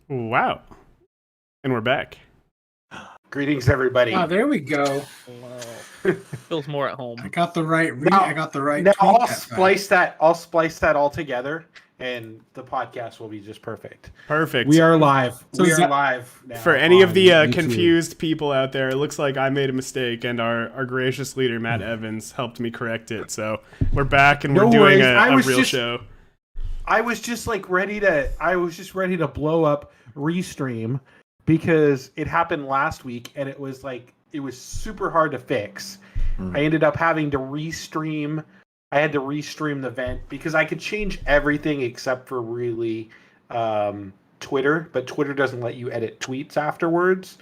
Wow. And we're back. Greetings, everybody. Oh, there we go. Wow. Feels more at home. I got the right. Now- I got the right. Now tweet I'll that splice that. I'll splice that all together, and the podcast will be just perfect. Perfect. We are live. So we is are that- live now For any of on the YouTube. confused people out there, it looks like I made a mistake, and our gracious leader, Matt Evans, helped me correct it. So we're back, and No we're doing worries. a real show. I was just ready to blow up Restream because it happened last week, and it was super hard to fix. I ended up having to restream. I had to restream the event because I could change everything except for really Twitter, but Twitter doesn't let you edit tweets afterwards.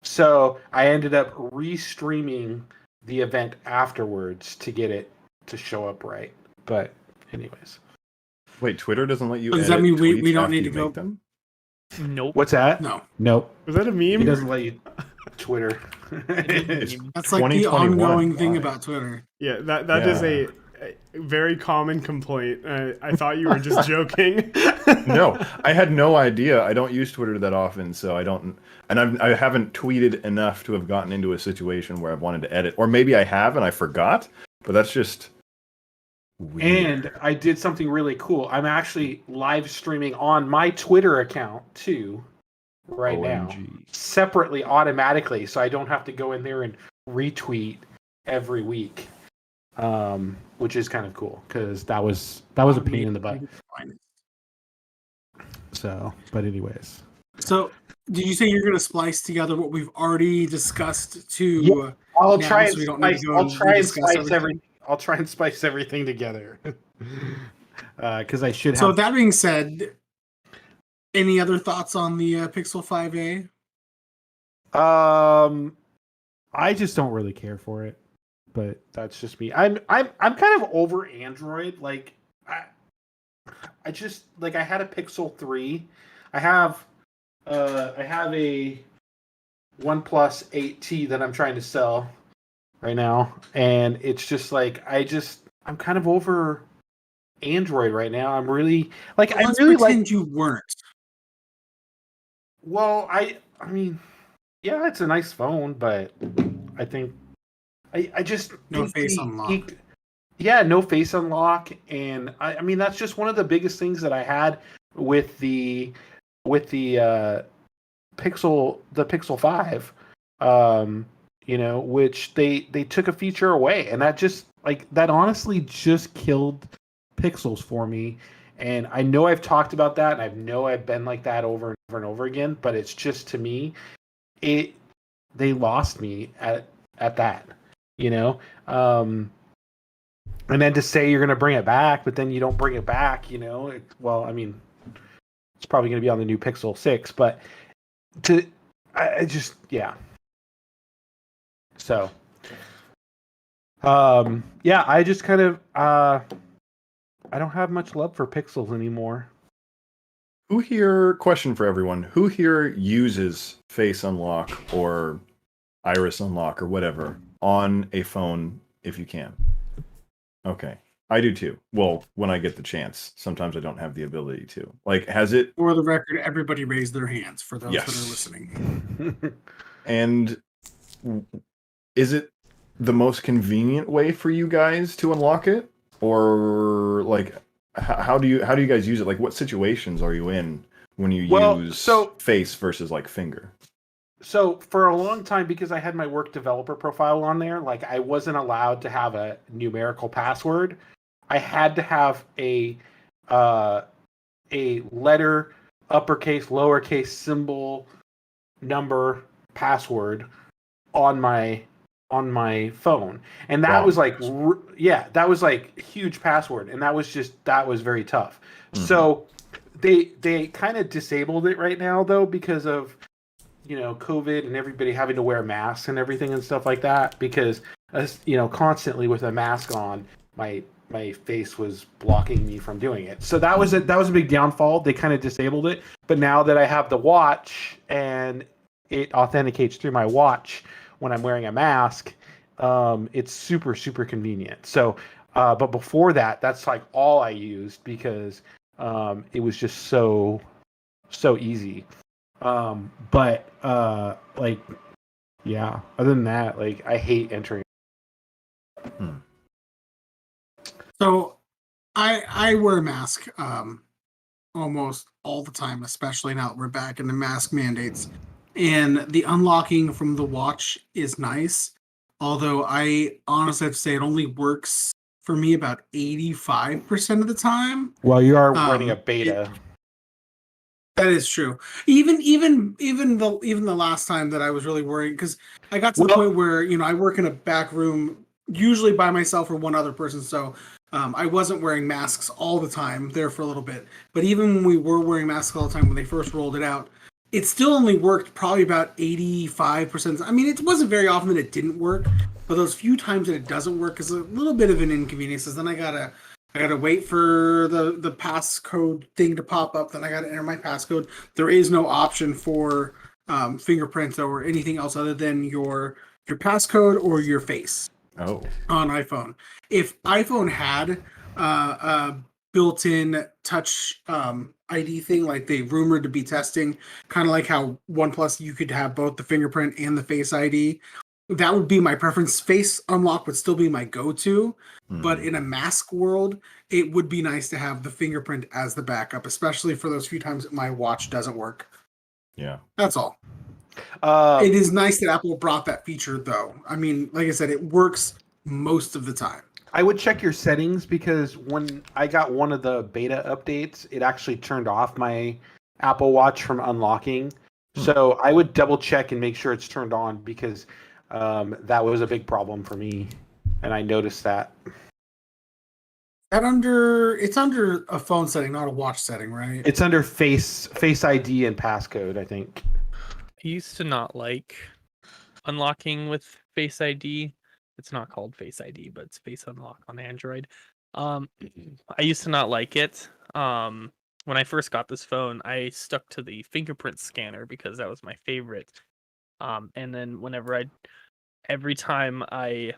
So I ended up restreaming the event afterwards to get it to show up right. But anyways. Wait, Twitter doesn't let you So does edit that mean we tweets don't after need you to go- make them? Nope. What's that? No, Nope. Was that a meme? It doesn't let you Twitter. It's that's like the 2021. ongoing thing Why? about Twitter. Yeah, that is a very common complaint. I thought you were just joking. No, I had no idea. I don't use Twitter that often, so I don't. And I haven't tweeted enough to have gotten into a situation where I've wanted to edit, or maybe I have and I forgot. But that's just weird. And I did something really cool. I'm actually live streaming on my Twitter account too right now, OMG. separately, automatically, so I don't have to go in there and retweet every week, which is kind of cool because that was a pain in the butt. So, but anyways, So, did you say you're going to splice together what we've already discussed to? Yeah. I'll now, try so and we don't need spice. to go I'll and try and rediscuss spice everything? everything. I'll try and spice everything together because I should have. So, with that being said, any other thoughts on the Pixel 5a? I just don't really care for it, but that's just me. I'm kind of over Android. Like I just I had a Pixel 3. I have a OnePlus 8T that I'm trying to sell right now, and it's just I'm kind of over Android right now. I'm really Let's pretend you weren't. Well, I mean, yeah, it's a nice phone, but I think I just No think face unlock. Yeah, no face unlock, and I mean that's just one of the biggest things that I had with the Pixel 5, which they took a feature away, and that just that honestly just killed Pixels for me. And I know I've talked about that, and I know I've been like that over and over and over again, but it's just, to me, they lost me at that, and then to say you're going to bring it back, but then you don't bring it back, well, I mean, it's probably going to be on the new Pixel 6, but I just, yeah. So, yeah, I just kind of, I don't have much love for Pixels anymore. Who here? Question for everyone: who here uses Face Unlock or Iris Unlock or whatever on a phone if you can? Okay, I do too. Well, when I get the chance. Sometimes I don't have the ability to. Has it? For the record, everybody raised their hands for those Yes. that are listening. And is it the most convenient way for you guys to unlock it, or how do you guys use it? What situations are you in when you use face versus finger? So for a long time, because I had my work developer profile on there, I wasn't allowed to have a numerical password. I had to have a letter, uppercase, lowercase, symbol, number, password on my phone, and that was that was huge password, and that was very tough. Mm-hmm. So they kind of disabled it right now though, because of COVID and everybody having to wear masks and everything and stuff like that, because constantly with a mask on, my face was blocking me from doing it. So that was a big downfall. They kind of disabled it, but now that I have the watch and it authenticates through my watch when I'm wearing a mask, it's super, super convenient. So, but before that, that's all I used, because it was just so so easy. But like, yeah. Other than that, like, I hate entering. So I wear a mask almost all the time, especially now that we're back in the mask mandates. And the unlocking from the watch is nice. Although I honestly have to say it only works for me about 85% of the time. Well, you are running a It, beta. that is true. Even the last time that I was really worried, because I got to the Well- point where I work in a back room, usually by myself or one other person, so I wasn't wearing masks all the time there for a little bit. But even when we were wearing masks all the time when they first rolled it out, it still only worked probably about 85%. I mean, it wasn't very often that it didn't work, but those few times that it doesn't work is a little bit of an inconvenience. Because then I gotta wait for the passcode thing to pop up. Then I gotta enter my passcode. There is no option for fingerprints or anything else other than your passcode or your face Oh, on iPhone. If iPhone had a built-in touch ID thing, like they rumored to be testing, kind of like how OnePlus you could have both the fingerprint and the Face ID. That would be my preference. Face unlock would still be my go-to, but in a mask world, it would be nice to have the fingerprint as the backup, especially for those few times that my watch doesn't work. yeah. That's all. Uh, It is nice that Apple brought that feature, though. I mean, like I said, it works most of the time. I would check your settings because when I got one of the beta updates, it actually turned off my Apple Watch from unlocking. So I would double check and make sure it's turned on because that was a big problem for me, and I noticed that. It's under a phone setting, not a watch setting, right? It's under Face ID and passcode, I think. I used to not like unlocking with Face ID. It's not called Face ID, but it's Face Unlock on Android. I used to not like it. When I first got this phone, I stuck to the fingerprint scanner because that was my favorite. And then every time I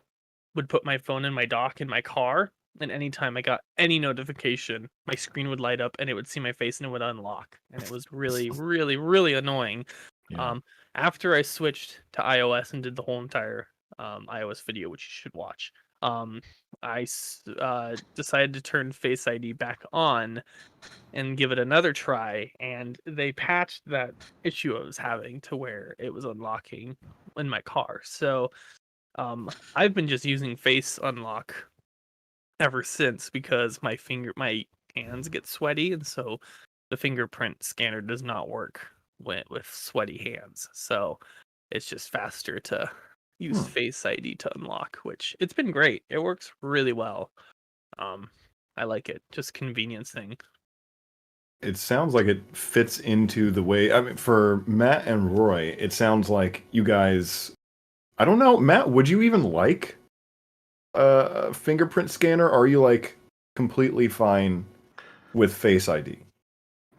would put my phone in my dock in my car, and anytime I got any notification, my screen would light up and it would see my face and it would unlock. And it was really, really, really annoying. Yeah. After I switched to iOS and did the whole entire iOS video, which you should watch, I decided to turn Face ID back on and give it another try, and they patched that issue I was having to where it was unlocking in my car. So I've been just using Face Unlock ever since because my hands get sweaty, and so the fingerprint scanner does not work with sweaty hands. So it's just faster to use Face ID to unlock, which it's been great. It works really well. I like it. Just convenience thing. It sounds like it fits into the way. I mean, for Matt and Roy, it sounds like you guys. I don't know, Matt. Would you even like a fingerprint scanner? Or are you like completely fine with Face ID?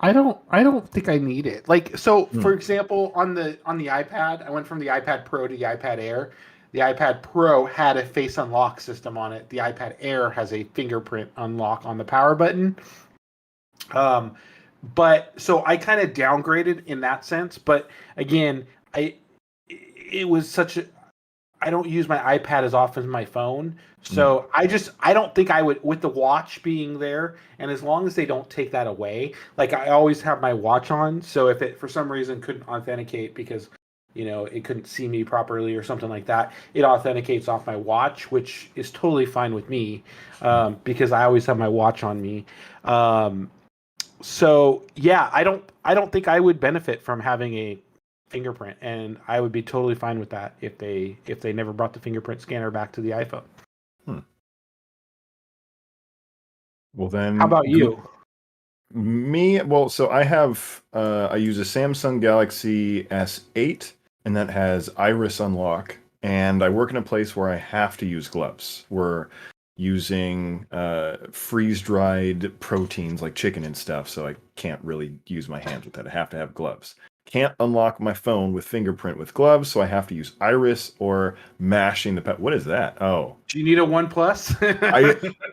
I don't think I need it. Like, so for example, on the iPad, I went from the iPad Pro to the iPad Air. The iPad Pro had a face unlock system on it. The iPad Air has a fingerprint unlock on the power button. But so I kind of downgraded in that sense. But again, it was such a. I don't use my iPad as often as my phone. So I don't think I would, with the watch being there, and as long as they don't take that away, like I always have my watch on. So if it for some reason couldn't authenticate because, it couldn't see me properly or something like that, it authenticates off my watch, which is totally fine with me because I always have my watch on me. So yeah, I don't think I would benefit from having a fingerprint, and I would be totally fine with that if they never brought the fingerprint scanner back to the iPhone. Well then, How about you? Me, well, so I have I use a Samsung Galaxy S8, and that has iris unlock, and I work in a place where I have to use gloves. We're using freeze-dried proteins like chicken and stuff, so I can't really use my hands with that. I have to have gloves. can't unlock my phone with fingerprint with gloves, so I have to use iris or mashing the what is that? Oh. Do you need a OnePlus?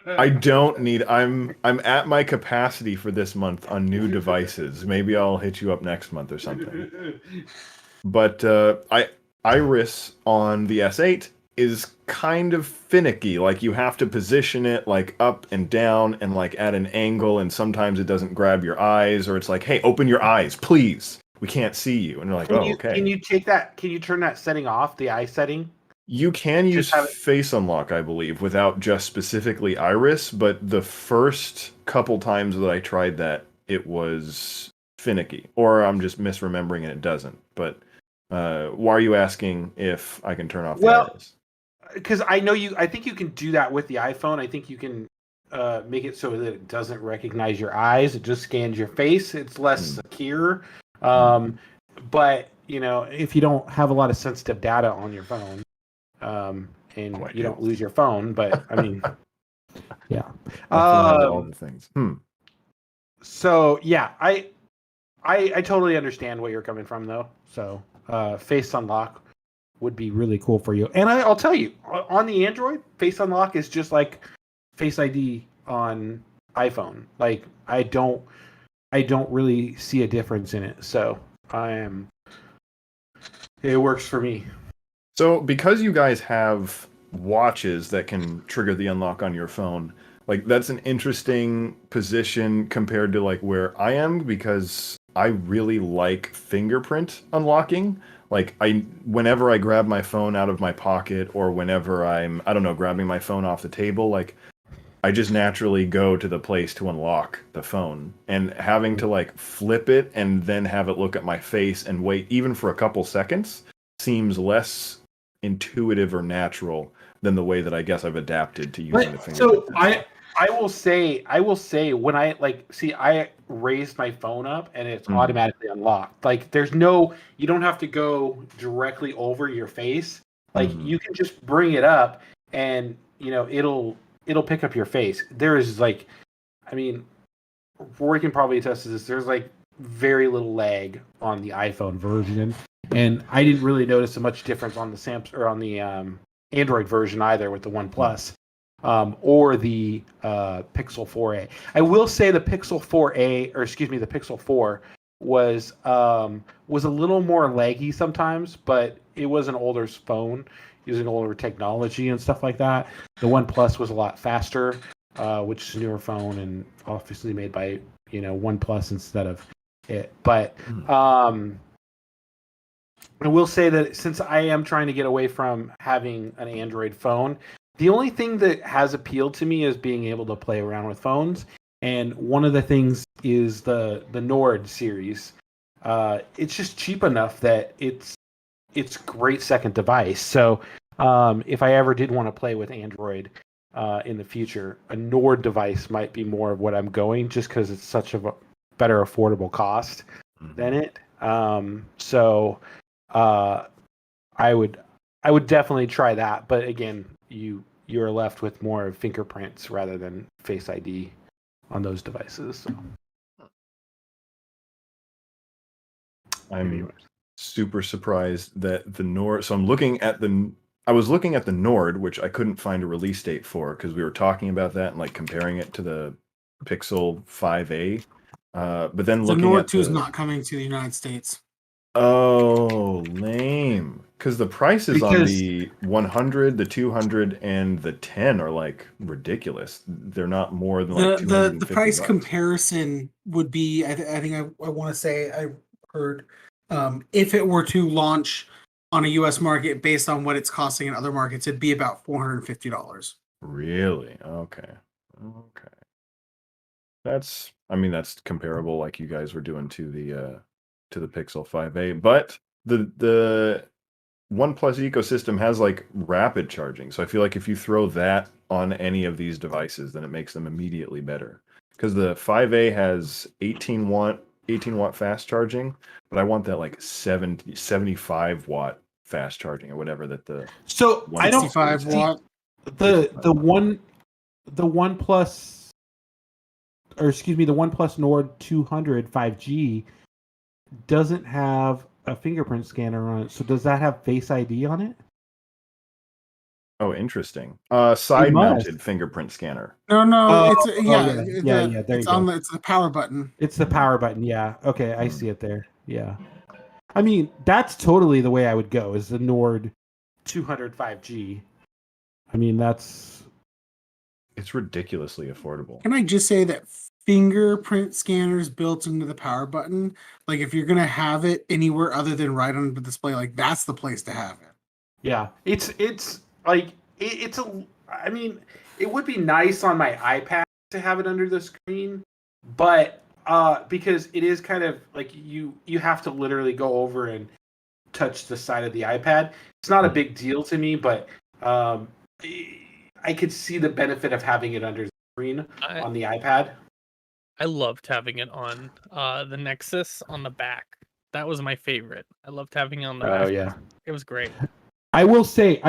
I don't need I'm at my capacity for this month on new devices. Maybe I'll hit you up next month or something. But iris on the S8 is kind of finicky. Like you have to position it like up and down and like at an angle, and sometimes it doesn't grab your eyes, or it's like, hey, open your eyes, please. We can't see you. And you're like, Can you take that? Can you turn that setting off, the eye setting? You can use face unlock, I believe, without just specifically iris, but the first couple times that I tried that, it was finicky. Or I'm just misremembering and it doesn't. But why are you asking if I can turn off the iris? Because I think you can do that with the iPhone. I think you can make it so that it doesn't recognize your eyes. It just scans your face. It's less secure. But, if you don't have a lot of sensitive data on your phone, and you don't lose your phone, but I mean, yeah. All the things. So yeah, I totally understand where you're coming from though. So face unlock would be really cool for you. And I'll tell you, on the Android, face unlock is just like Face ID on iPhone. Like I don't really see a difference in it. So it works for me. So because you guys have watches that can trigger the unlock on your phone, like that's an interesting position compared to like where I am, because I really like fingerprint unlocking. Like whenever I grab my phone out of my pocket, or whenever I'm, I don't know, grabbing my phone off the table, like I just naturally go to the place to unlock the phone, and having to like flip it and then have it look at my face and wait even for a couple seconds seems less intuitive or natural than the way that I guess I've adapted to using the fingerprint. So I will say when I raised my phone up and it's automatically unlocked. Like you don't have to go directly over your face. Like you can just bring it up and it'll pick up your face. There is Rory can probably attest to this. There's very little lag on the iPhone version, and I didn't really notice much difference on the Samsung or on the Android version either with the OnePlus or the Pixel 4a. I will say the Pixel 4 was a little more laggy sometimes, but it was an older phone using older technology and stuff like that. The OnePlus was a lot faster, which is a newer phone and obviously made by OnePlus instead of it. But I will say that since I am trying to get away from having an Android phone, the only thing that has appealed to me is being able to play around with phones. And one of the things is the Nord series. It's just cheap enough that it's great second device. So if I ever did want to play with Android in the future, a Nord device might be more of what I'm going, just because it's such a better affordable cost than it. So I would definitely try that. But again, you're left with more fingerprints rather than Face ID on those devices. So. I'm super surprised that the Nord. So I was looking at the Nord, which I couldn't find a release date for because we were talking about that and comparing it to the Pixel 5a. But then the Nord 2 is not coming to the United States. Oh, lame. Because the prices on the 100, the 200, and the 10 are ridiculous. They're not more than the price comparison would be. I think I want to say I heard if it were to launch on a U.S. market based on what it's costing in other markets, it'd be about $450. Really? Okay. That's comparable, like you guys were doing to the Pixel 5a, but the OnePlus ecosystem has rapid charging, so I feel like if you throw that on any of these devices, then it makes them immediately better. Because the 5a has 18 watt fast charging, but I want that 75 watt fast charging or whatever that the. So I don't 65 watt. The OnePlus, or excuse me, the OnePlus Nord 200 5G doesn't have a fingerprint scanner on it. So does that have Face ID on it? Oh, interesting. It Side-mounted must. fingerprint scanner. No, Oh, it's yeah. There it's you go. it's the power button. It's the power button. Yeah. Okay, I see it there. Yeah. I mean, that's totally the way I would go. Is the Nord 200 5G. I mean, that's It's ridiculously affordable. Can I just say that fingerprint scanners built into the power button, like if you're gonna have it anywhere other than right on the display, like that's the place to have it. yeah. It's like it's a. I mean, it would be nice on my iPad to have it under the screen, but because it is kind of like you have to literally go over and touch the side of the iPad. It's not a big deal to me, but I could see the benefit of having it under the screen on the iPad. I loved having it on the Nexus on the back. That was my favorite. I loved having it on the back. Oh yeah. It was great. I will say,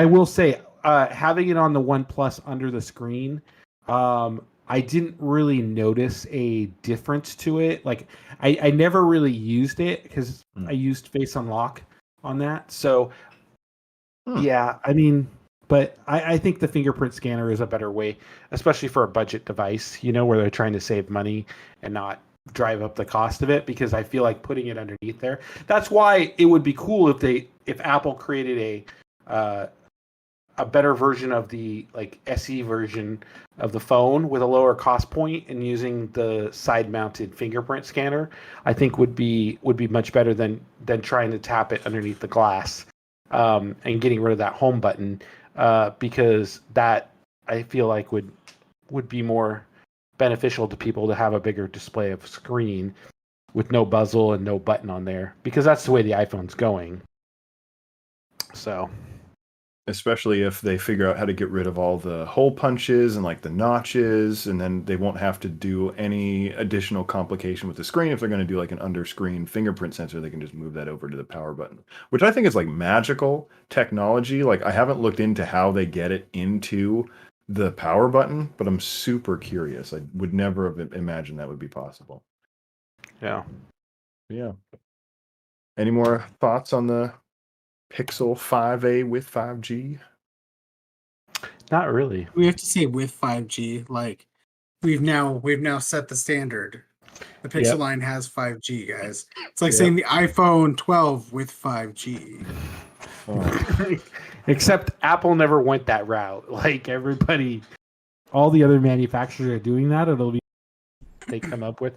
having it on the OnePlus under the screen, I didn't really notice a difference to it. Like, I never really used it because I used Face Unlock on that. So, yeah, I mean, but I think the fingerprint scanner is a better way, especially for a budget device, where they're trying to save money and not drive up the cost of it, because I feel like putting it underneath there. That's why it would be cool if Apple created a better version of the like SE version of the phone with a lower cost point and using the side mounted fingerprint scanner. I think would be much better than trying to tap it underneath the glass, and getting rid of that home button, because that I feel like would be more beneficial to people to have a bigger display of screen with no bezel and no button on there, because that's the way the iPhone's going. So, especially if they figure out how to get rid of all the hole punches and like the notches, and then they won't have to do any additional complication with the screen. If they're going to do like an under screen fingerprint sensor, they can just move that over to the power button, which I think is like magical technology. Like, I haven't looked into how they get it into the power button, but I'm super curious. I would never have imagined that would be possible. yeah. Any more thoughts on the Pixel 5a with 5G? Not really. We have to say with 5G, like we've now set the standard. The Pixel line has 5G, guys. It's like saying the iPhone 12 with 5G. Except Apple never went that route. Like all the other manufacturers are doing that. It'll be they come up with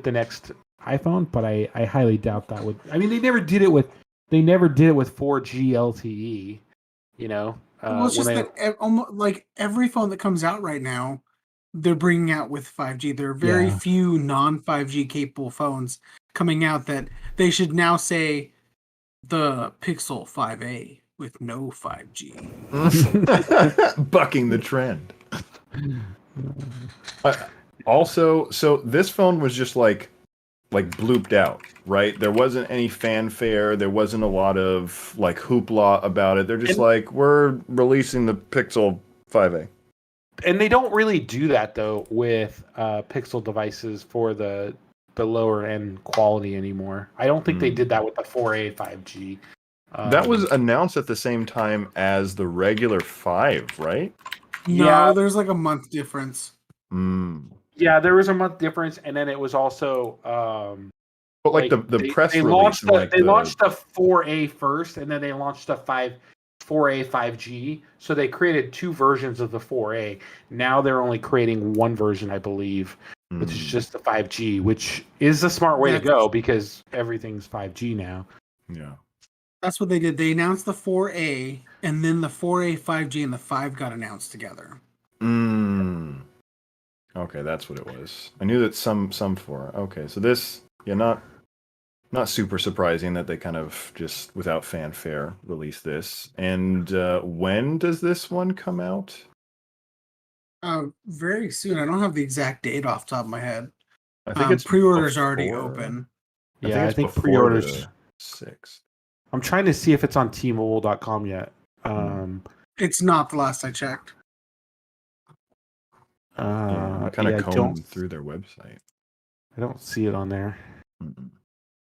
the next iPhone, but I highly doubt that would. I mean, they never did it with 4G LTE. Well, it's just that almost like every phone that comes out right now, they're bringing out with 5G. There are very few non-5G capable phones coming out that they should now say the Pixel 5a with no 5G. Bucking the trend. Also, so this phone was just like blooped out, right? There wasn't any fanfare. There wasn't a lot of like hoopla about it. They're just we're releasing the Pixel 5a. And they don't really do that though with Pixel devices for the lower end quality anymore. I don't think they did that with the 4A 5G. That was announced at the same time as the regular 5, right? No, there's like a month difference. Yeah, there was a month difference, and then it was also. But like the press release, launched they launched the 4A first, and then they launched the 4A 5G. So they created two versions of the 4A. Now they're only creating one version, I believe, which is just the 5G, which is a smart way to go because everything's 5G now. Yeah. That's what they did. They announced the 4A, and then the 4A 5G and the 5 got announced together. Okay, that's what it was. I knew that some 4. Okay, so this, not super surprising that they kind of just without fanfare release this. And when does this one come out? Very soon. I don't have the exact date off the top of my head. I think it's pre-orders already open. I think pre-orders 6th. I'm trying to see if it's on T-Mobile.com yet. It's not, the last I checked. I kind of combed through their website. I don't see it on there.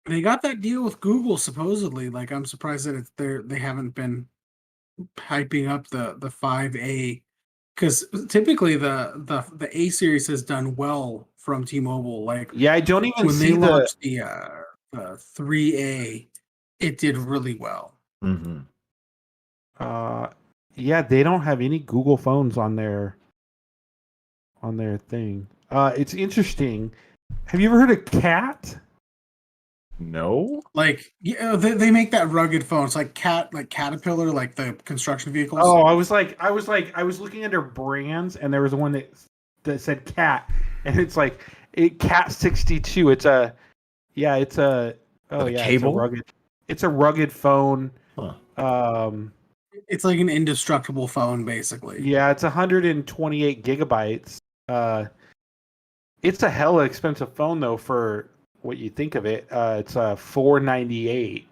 They got that deal with Google supposedly. Like, I'm surprised that they haven't been hyping up the 5A, because typically the A series has done well from T-Mobile. Like Yeah, I don't even when they see the. launched the 3A, it did really well. Mm-hmm. Yeah, they don't have any Google phones on their thing. It's interesting. Have you ever heard of Cat? No. Like, yeah, they make that rugged phone. It's like Caterpillar, like the construction vehicles. Oh, I was looking under brands, and there was one that said Cat, and it's like Cat 62. It's a it's a cable? It's a rugged phone. Huh. It's like an indestructible phone, basically. Yeah, it's 128 gigabytes. It's a hella expensive phone though for what you think of it. It's $498.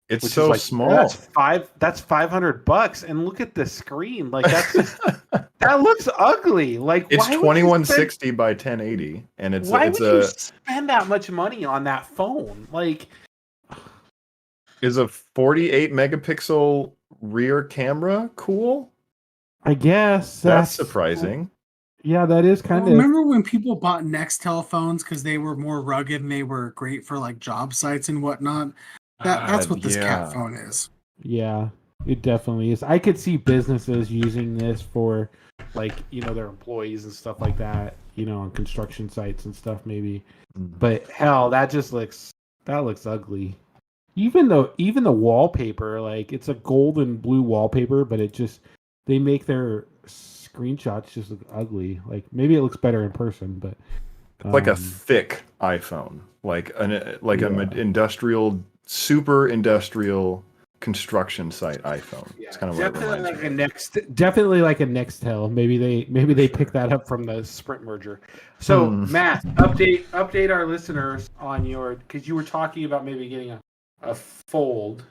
It's Which so is like, small. That's $500, and look at the screen. Like that looks ugly. Like It's why would you 2160 by 1080, and it's why it's would you a spend that much money on that phone? Like, is a 48 megapixel rear camera cool? I guess That's surprising. Yeah, that is kind of. Remember when people bought Nextel phones because they were more rugged and they were great for like job sites and whatnot? That's what this Cat phone is. Yeah, it definitely is. I could see businesses using this for, like, their employees and stuff like that. On construction sites and stuff, maybe. But hell, that looks ugly. Even the wallpaper, like, it's a gold and blue wallpaper, but they make their screenshots just look ugly. Like, maybe it looks better in person, but like a thick iPhone, like an industrial, super industrial construction site iPhone. yeah, It's kind of what it definitely reminds like me of. definitely like a Nextel. Maybe they picked that up from the Sprint merger. So Matt, update our listeners on because you were talking about maybe getting a fold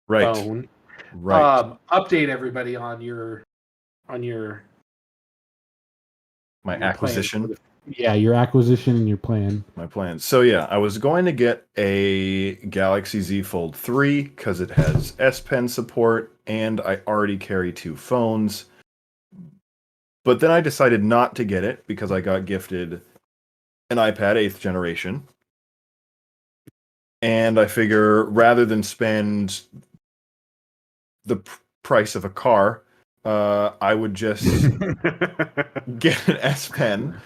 phone. Right. Update everybody on your My acquisition. Your acquisition and your plan. My plan. So yeah, I was going to get a Galaxy Z Fold 3 because it has S Pen support, and I already carry 2 phones. But then I decided not to get it because I got gifted an iPad 8th generation. And I figure rather than spend the price of a car, I would just get an S Pen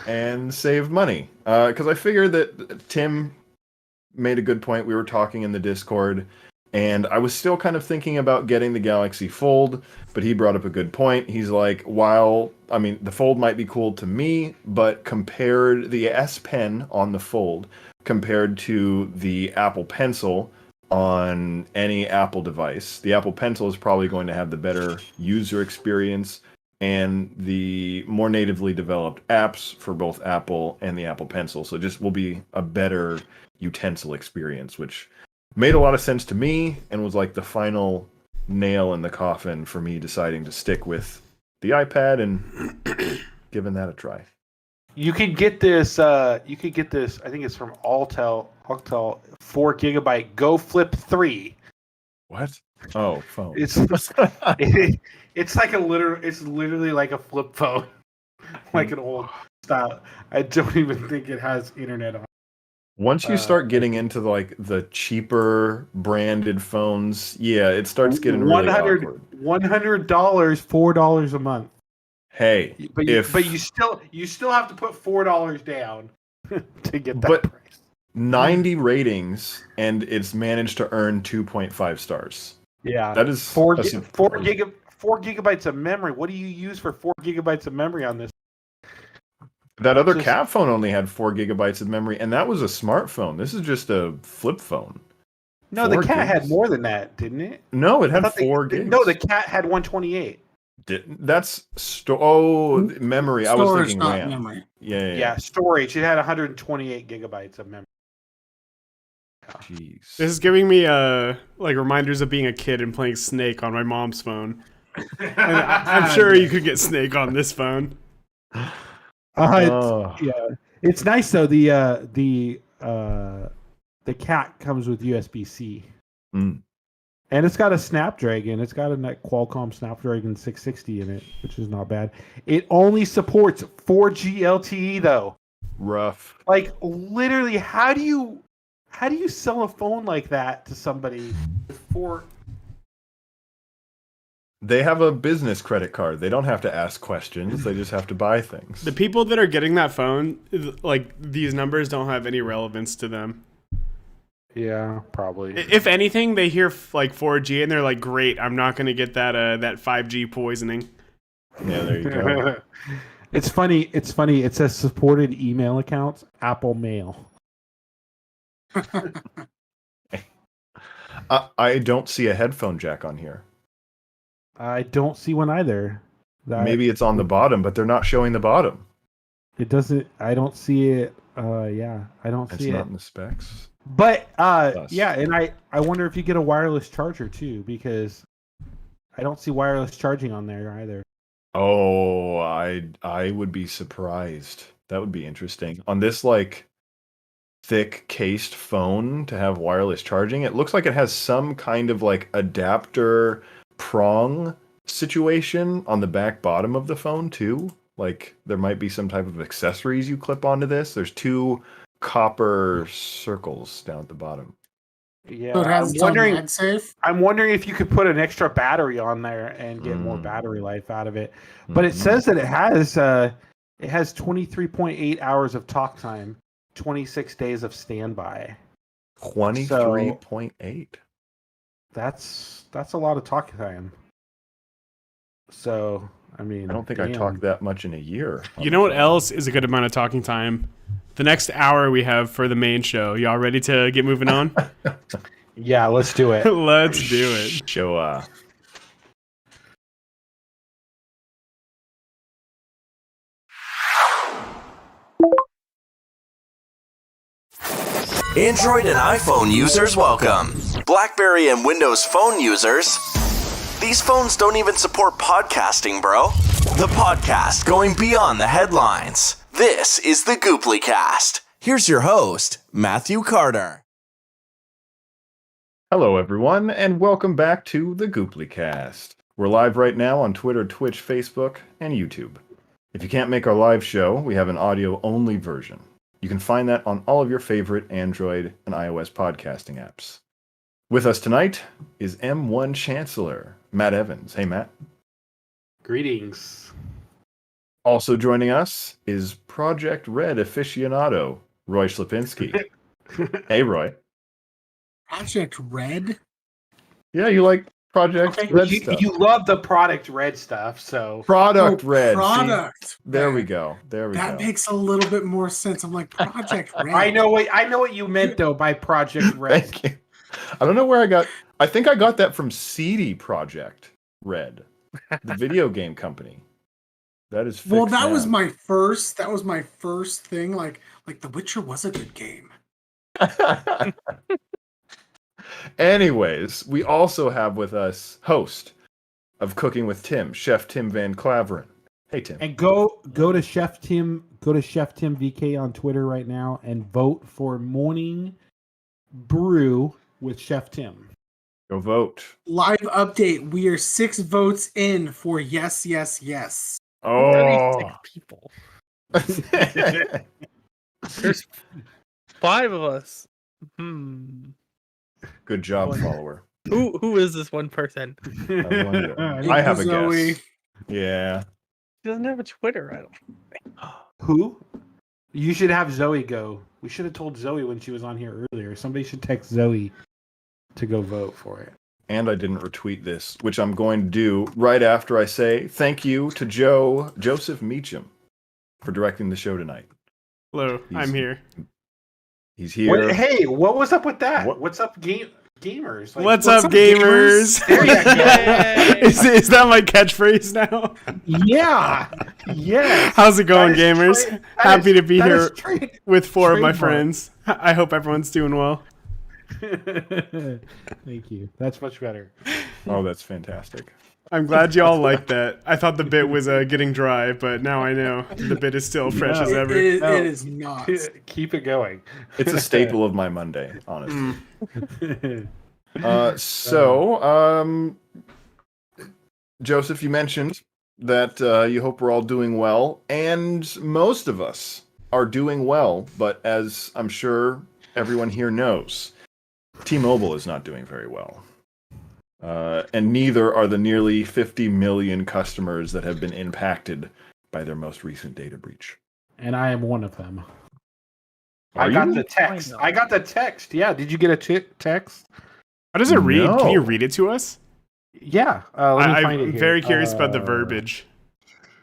and save money. Because I figured that Tim made a good point. We were talking in the Discord, and I was still kind of thinking about getting the Galaxy Fold, but he brought up a good point. He's like, the Fold might be cool to me, but compared the S Pen on the Fold compared to the Apple Pencil on any Apple device, the Apple Pencil is probably going to have the better user experience and the more natively developed apps for both Apple and the Apple Pencil. So it just will be a better utensil experience, which made a lot of sense to me and was like the final nail in the coffin for me deciding to stick with the iPad and giving that a try. You could get this. I think it's from Altel 4 gigabyte Go Flip 3. What? Oh, phone. It's literally like a flip phone, like an old style. I don't even think it has internet on. Once you start getting into the cheaper branded phones, yeah, it starts getting really awkward. $100, $4 a month. Hey, but you still have to put $4 down to get that price. 90 ratings, and it's managed to earn 2.5 stars. Yeah, that is 4 gigabytes of memory. What do you use for 4 gigabytes of memory on this? That other Cat phone only had 4 gigabytes of memory, and that was a smartphone. This is just a flip phone. No, the Cat had more than that, didn't it? No, it had 4 gigs. No, the Cat had 128. That's memory. I was thinking RAM. Memory. Yeah, storage. It had 128 gigabytes of memory. Jeez. This is giving me reminders of being a kid and playing Snake on my mom's phone. And I'm sure you could get Snake on this phone. It's nice though. The The cat comes with USB-C. Mm. And it's got a Snapdragon. It's got a Qualcomm Snapdragon 660 in it, which is not bad. It only supports 4G LTE though. Rough. Like literally, how do you sell a phone like that to somebody for? They have a business credit card. They don't have to ask questions. They just have to buy things. The people that are getting that phone, like these numbers don't have any relevance to them. Yeah, probably. If anything, they hear like 4G and they're like, "Great, I'm not going to get that 5G poisoning." Yeah, there you go. It's funny. It says supported email accounts, Apple Mail. I don't see a headphone jack on here. I don't see one either. Maybe it's on the bottom, but they're not showing the bottom. It doesn't. I don't see it. Yeah, I don't It's see not it. in the specs. But Plus. yeah, and I wonder if you get a wireless charger too, because I don't see wireless charging on there either. Oh, I would be surprised. That would be interesting. On this like thick cased phone to have wireless charging, it looks like it has some kind of like adapter prong situation on the back bottom of the phone too. Like there might be some type of accessories you clip onto this. There's two copper circles down at the bottom. Yeah, So it has I'm its own wondering. MagSafe. I'm wondering if you could put an extra battery on there and get more battery life out of it. But it says that it has 23.8 hours of talk time, 26 days of standby. 23.8. That's a lot of talk time. So, I mean, I don't think I talk that much in a year. You know what else is a good amount of talking time? The next hour we have for the main show. Y'all ready to get moving on? Yeah, let's do it. Let's do it. Show Android and iPhone users, welcome. BlackBerry and Windows Phone users, these phones don't even support podcasting, bro. The podcast going beyond the headlines. This is the Gooplycast. Here's your host, Matthew Carter. Hello, everyone, and welcome back to the Gooplycast. We're live right now on Twitter, Twitch, Facebook, and YouTube. If you can't make our live show, we have an audio-only version. You can find that on all of your favorite Android and iOS podcasting apps. With us tonight is M1 Chancellor, Matt Evans. Hey, Matt. Greetings. Also joining us is Project Red aficionado, Roy Slipinski. Hey, Roy. Project Red? Yeah, you like Project Red you, stuff. you love the Product Red stuff, so Product Red. See, Product. there we go. There we That go. makes a little bit more sense. I'm like, Project Red. I know what you meant though by Project Red. Thank you. I don't know where I think I got that from CD Project Red, the video game company. That is fixed Well, that was now. my first thing. Like The Witcher was a good game. Anyways, we also have with us host of Cooking with Tim, Chef Tim Van Claveren. Hey, Tim. And go to Chef Tim VK on Twitter right now and vote for Morning Brew with Chef Tim. Go vote. Live update. We are 6 votes in for yes, yes, yes. Oh. 36 people. There's 5 of us. Good job, follower. Who is this one person? I wonder. I have a Zoe. guess. Yeah. She doesn't have a Twitter. I don't. Who? You should have Zoe go. We should have told Zoe when she was on here earlier. Somebody should text Zoe to go vote for it. And I didn't retweet this, which I'm going to do right after I say thank you to Joseph Meacham for directing the show tonight. Hello, I'm here. He's here. Hey, what was up with that? What- What's up, gamers? Like, What's up, gamers? There you go. is that my catchphrase now? Yeah. Yes. How's it going, That is gamers? that Happy is- to be that here is with 4 of my trademark. friends. I hope everyone's doing well. Thank you. That's much better. Oh, that's fantastic. I'm glad y'all liked that. I thought the bit was getting dry, but now I know the bit is still fresh as ever. It is not. Keep it going. It's a staple of my Monday, honestly. Mm. Joseph, you mentioned that you hope we're all doing well, and most of us are doing well, but as I'm sure everyone here knows, T-Mobile is not doing very well. And neither are the nearly 50 million customers that have been impacted by their most recent data breach. And I am one of them. I got the text. I got the text. Yeah. Did you get a text? How does it read? No. Can you read it to us? Yeah. Let me find it I'm here. very curious about the verbiage.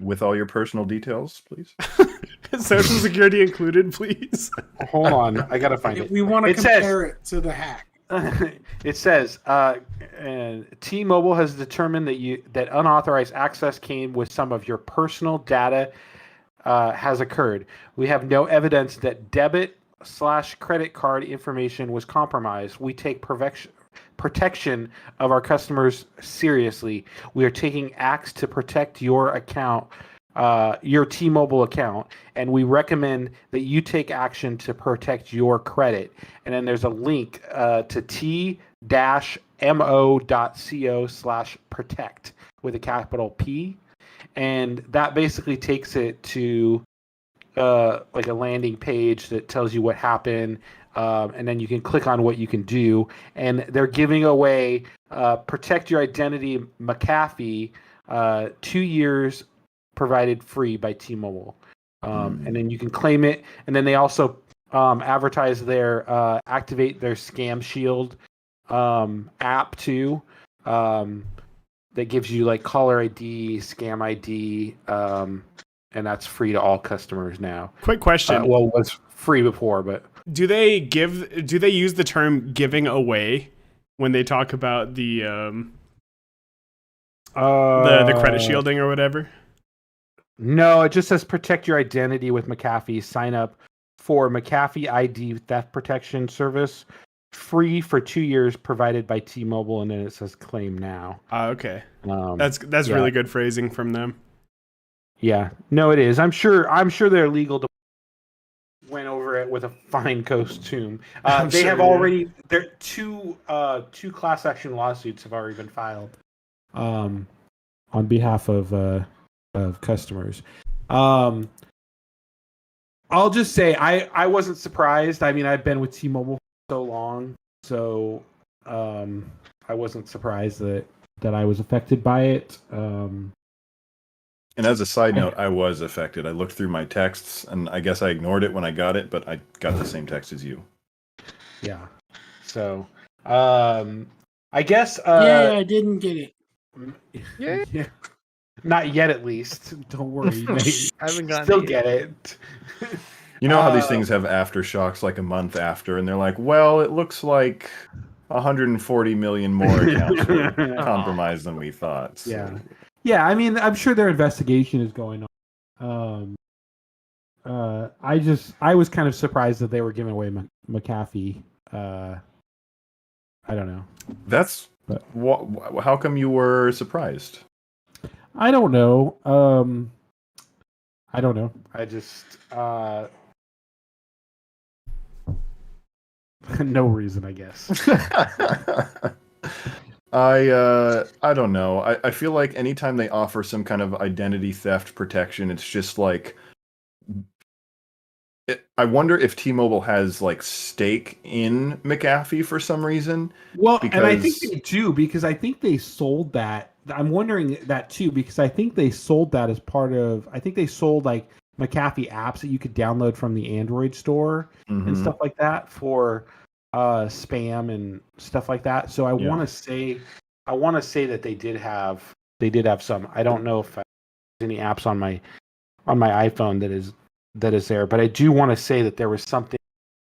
With all your personal details, please. Social security included, please. Hold on. I got to find it. We want to It says- compare it to the hack. It says T-Mobile has determined that unauthorized access came with some of your personal data has occurred. We have no evidence that debit/credit card information was compromised. We take protection of our customers seriously. We are taking acts to protect your account, your T-Mobile account, and we recommend that you take action to protect your credit. And then there's a link to t-mo.co/protect with a capital P, and that basically takes it to like a landing page that tells you what happened, and then you can click on what you can do. And they're giving away Protect Your Identity McAfee 2 years provided free by T-Mobile. And then you can claim it. And then they also advertise their activate their Scam Shield app too. That gives you like caller ID, scam ID, and that's free to all customers now. Quick question. Well, it was free before, but Do they use the term giving away when they talk about the credit shielding or whatever? No, it just says protect your identity with McAfee. Sign up for McAfee ID theft protection service, free for 2 years, provided by T-Mobile, and then it says claim now. Okay. That's really good phrasing from them. Yeah, no, it is. I'm sure their legal went over it with a fine costume. They have already. There two class action lawsuits have already been filed. On behalf of customers. I'll just say I wasn't surprised. I mean, I've been with T-Mobile for so long, so I wasn't surprised that I was affected by it. And as a side note, I was affected. I looked through my texts, and I guess I ignored it when I got it, but I got the same text as you. Yeah. So, I guess. I didn't get it. Yeah. Not yet, at least. Don't worry, you may I haven't gotten Still it get yet. it. You know how these things have aftershocks like a month after, and they're like, well, it looks like 140 million more accounts were compromised than we thought. So. Yeah. Yeah, I mean, I'm sure their investigation is going on. I was kind of surprised that they were giving away McAfee. I don't know. That's how come you were surprised? I don't know. I don't know. I just. No reason, I guess. I don't know. I feel like anytime they offer some kind of identity theft protection, it's just like I wonder if T-Mobile has like stake in McAfee for some reason. Well, and I think they do because I think they sold that. I'm wondering that too because I think they sold that as part of. I think they sold like McAfee apps that you could download from the Android store and stuff like that for spam and stuff like that. So I want to say that they did have some. I don't know if there's any apps on my iPhone that is there, but I do want to say that there was something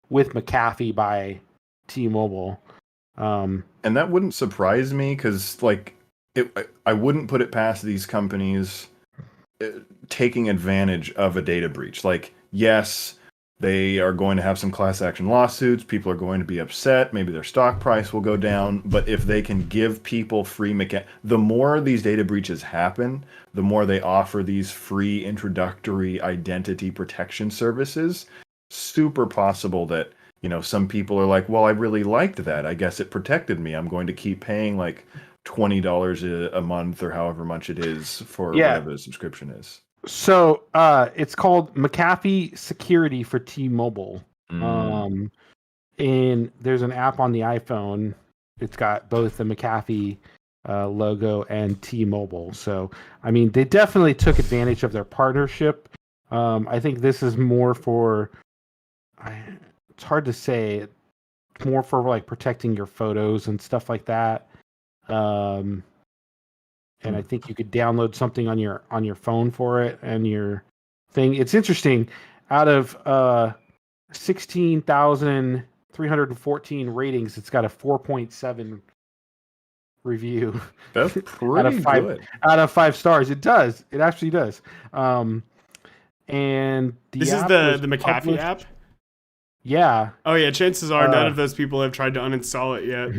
with McAfee by T-Mobile. And that wouldn't surprise me because like I wouldn't put it past these companies taking advantage of a data breach. Like, yes, They are going to have some class action lawsuits. People are going to be upset. Maybe their stock price will go down. But if they can give people free the more these data breaches happen, the more they offer these free introductory identity protection services. Super possible that, some people are like, well, I really liked that. I guess it protected me. I'm going to keep paying like $20 a month or however much it is for whatever the subscription is. So it's called McAfee Security for T-Mobile. And there's an app on the iPhone. It's got both the McAfee logo and T-Mobile. So, I mean, they definitely took advantage of their partnership. I think this is more for, it's hard to say, more for like protecting your photos and stuff like that. And I think you could download something on your phone for it and your thing. It's interesting. Out of 16,314 ratings, it's got a 4.7 review. That's pretty good. Out of 5 stars. It does. It actually does. And this is the McAfee app? Yeah. Oh yeah, chances are none of those people have tried to uninstall it yet.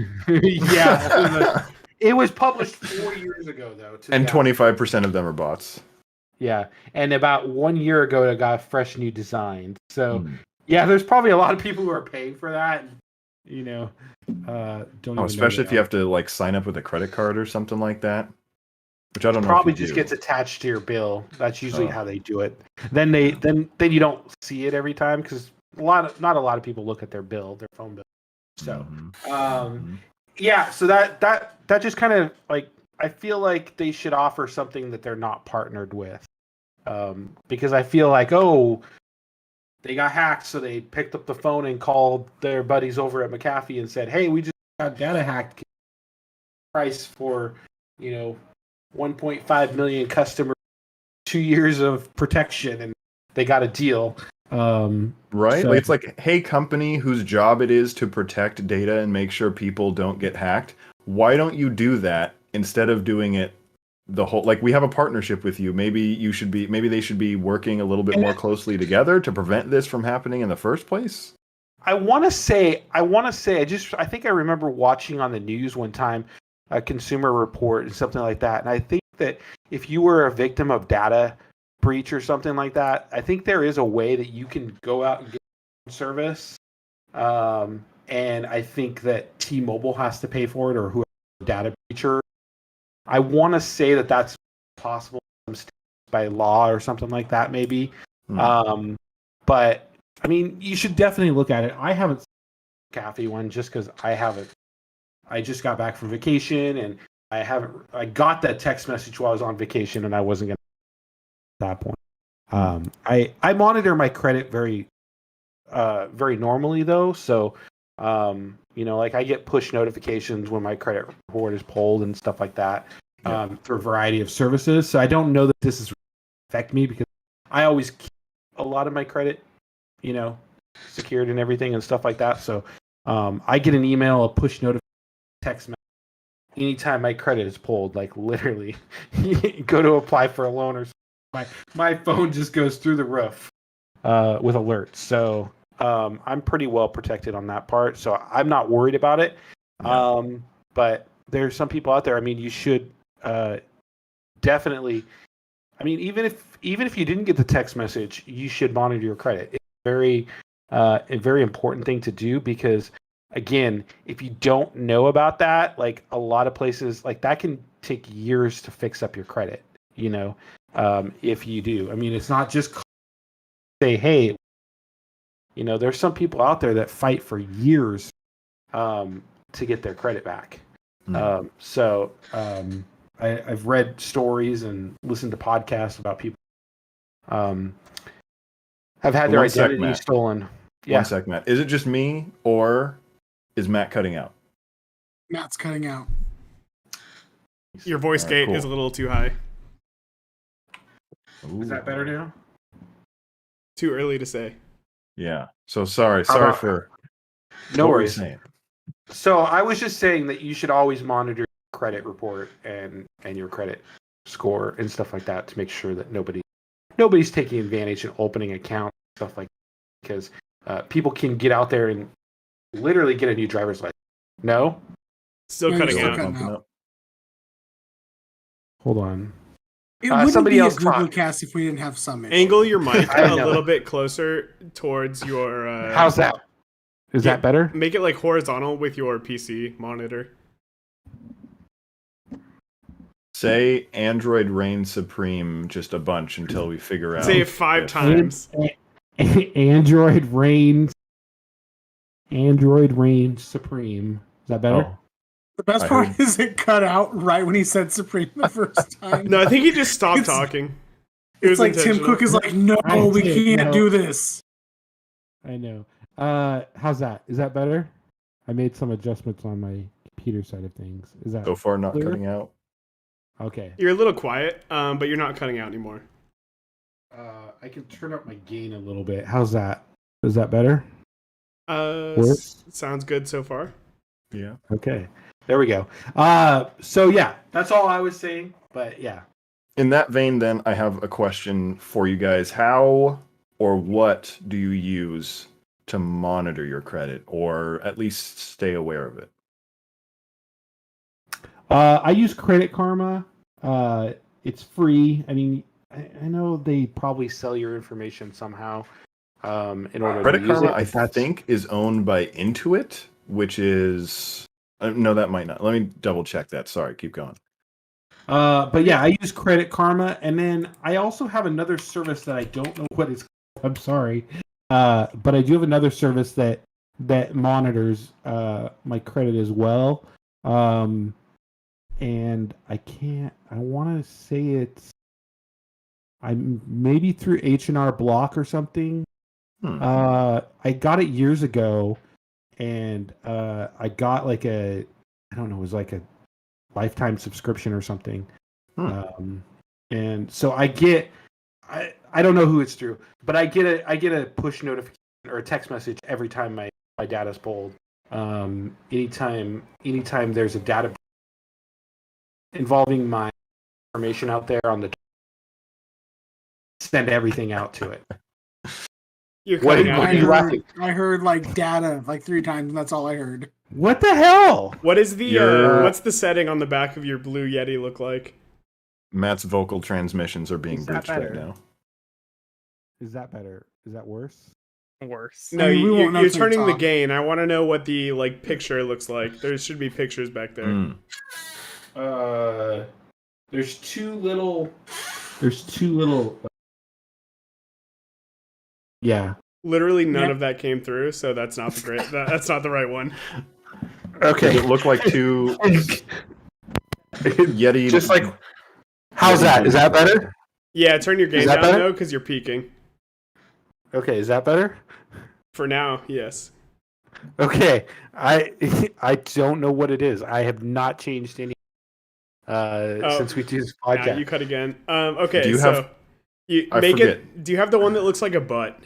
Yeah. It was published 4 years ago, though. And 25% of them are bots. Yeah, and about 1 year ago, it got fresh new design. So, yeah, there's probably a lot of people who are paying for that. Don't. Especially if you have to like sign up with a credit card or something like that, which I don't know. Probably just gets attached to your bill. That's usually how they do it. Then you don't see it every time because not a lot of people look at their phone bill. So, yeah, so that just kind of like, I feel like they should offer something that they're not partnered with, because I feel like, they got hacked, so they picked up the phone and called their buddies over at McAfee and said, hey, we just got data hacked. Price for 1.5 million customers, 2 years of protection, and they got a deal. Right? So, it's like, hey, company whose job it is to protect data and make sure people don't get hacked, why don't you do that instead of doing it the whole, like, we have a partnership with you. Maybe they should be working a little bit more closely together to prevent this from happening in the first place. I think I remember watching on the news one time a Consumer Report and something like that. And I think that if you were a victim of data breach or something like that, I think there is a way that you can go out and get service. And I think that T-Mobile has to pay for it, or whoever data breacher. I want to say that that's possible by law or something like that, maybe. But I mean, you should definitely look at it. I haven't seen the McAfee one just because I haven't. I just got back from vacation, and I got that text message while I was on vacation, and I wasn't going to at that point. I monitor my credit very normally though, so like I get push notifications when my credit report is pulled and stuff like that, through a variety of services. So I don't know that this is affect me because I always keep a lot of my credit, secured and everything and stuff like that. So I get an email, a push notification, text message anytime my credit is pulled, like literally go to apply for a loan or something. My phone just goes through the roof with alerts. So I'm pretty well protected on that part. So I'm not worried about it. But there's some people out there. I mean, you should definitely. I mean, even if you didn't get the text message, you should monitor your credit. It's a very important thing to do because, again, if you don't know about that, like a lot of places, like that can take years to fix up your credit. If you do, I mean, it's not just say, hey, there's some people out there that fight for years to get their credit back. I've read stories and listened to podcasts about people have had their identity stolen. Yeah. 1 sec, Matt. Is it just me, or is Matt cutting out? Matt's cutting out. Your voice gate is a little too high. Ooh. Is that better now? Too early to say. Yeah. So sorry for. No worries. So I was just saying that you should always monitor your credit report and your credit score and stuff like that to make sure that nobody's taking advantage and opening accounts, stuff like because people can get out there and literally get a new driver's license. No? Still No, cutting you're out. still cutting out. Hold on. It wouldn't somebody be a else Google talk. Cast if we didn't have some issue. Angle your mic I a know. little bit closer towards your. How's that? Is Yeah. that better? Make it like horizontal with your PC monitor. Say Android reigns supreme just a bunch until we figure out. Say it 5 if- times. Android reigns. Android reigns supreme. Is that better? Oh, The best I part heard- is it cut out right when he said Supreme the first time. No, I think he just stopped It's- talking. It It's was like Tim intentional. Cook is like, no, I we did, can't no. do this. I know. How's that? Is that better? I made some adjustments on my computer side of things. Is that So far, not clear? cutting out. Okay? You're a little quiet, but you're not cutting out anymore. I can turn up my gain a little bit. How's that? Is that better? Worse? Sounds good so far. Yeah. Okay. There we go. So yeah, that's all I was saying. But yeah. In that vein, then, I have a question for you guys. How or what do you use to monitor your credit, or at least stay aware of it? I use Credit Karma. It's free. I mean, I know they probably sell your information somehow in order Credit to use Karma, it. I but that's- think, is owned by Intuit, which is no, that might not. Let me double check that. Sorry, keep going. But yeah, I use Credit Karma, and then I also have another service that I don't know what it's called. I'm sorry, but I do have another service that monitors my credit as well. And I want to say it's I'm maybe through H&R Block or something. I got it years ago, and I got like I don't know, it was like a lifetime subscription or something. And so I don't know who it's through, but I get a push notification or a text message every time my data's pulled. Anytime there's a data involving my information out there on the send everything out to it. You're What cutting did out you I again. do? heard, laughing? I heard like data like 3 times, and that's all I heard. What the hell? What is the Your- what's the setting on the back of your Blue Yeti look like? Matt's vocal transmissions are being Is that breached right better? now. Is that better? Is that worse? Worse. No, I mean, we won't know you're till we turning the talk. gain. I want to know what the like picture looks like. There should be pictures back there. There's two little. Yeah. Literally none Yeah. of that came through, so that's not the great. That's not the right one. Does it look like two Yeti? Just like, how's that? Is that better? Yeah, turn your gain that down better? though, because you're peaking. Okay, is that better? For now, yes. Okay, I don't know what it is. I have not changed any since we do this Nah, podcast. you cut again. Okay, Do you so have- you I make forget. it. Do you have the one that looks like a butt?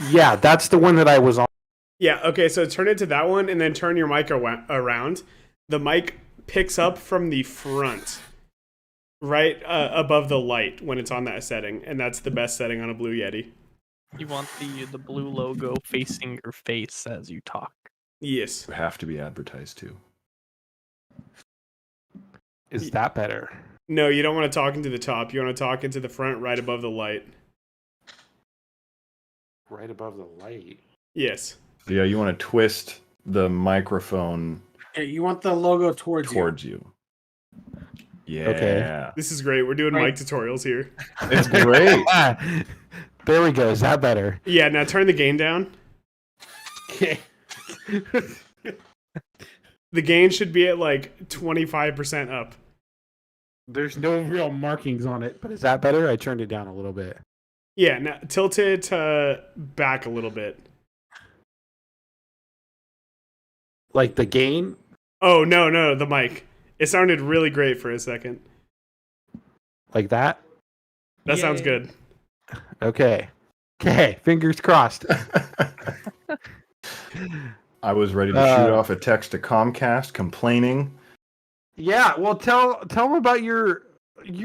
Yeah, that's the one that I was on. Yeah. Okay, so turn it to that one, and then turn your mic around. The mic picks up from the front, right above the light when it's on that setting, and that's the best setting on a Blue Yeti. You want the blue logo facing your face as you talk. Yes. You have to be advertised to. Is that better? No, you don't want to talk into the top. You want to talk into the front, right above the light. Right above the light. Yes. So yeah, you want to twist the microphone Yeah, you want the logo towards you. towards you. Yeah. Okay. This is great. We're doing Right. mic tutorials here. It's great. There we go. Is that better? Yeah. Now turn the gain down. Okay. The gain should be at like 25% up. There's no real markings on it, But is that better? I turned it down a little bit. Yeah. Now tilt it back a little bit. Like the gain? Oh no, the mic. It sounded really great for a second. Like that? That sounds Yay. good. Okay. Okay. Fingers crossed. I was ready to shoot off a text to Comcast complaining. Yeah. Well, tell them about your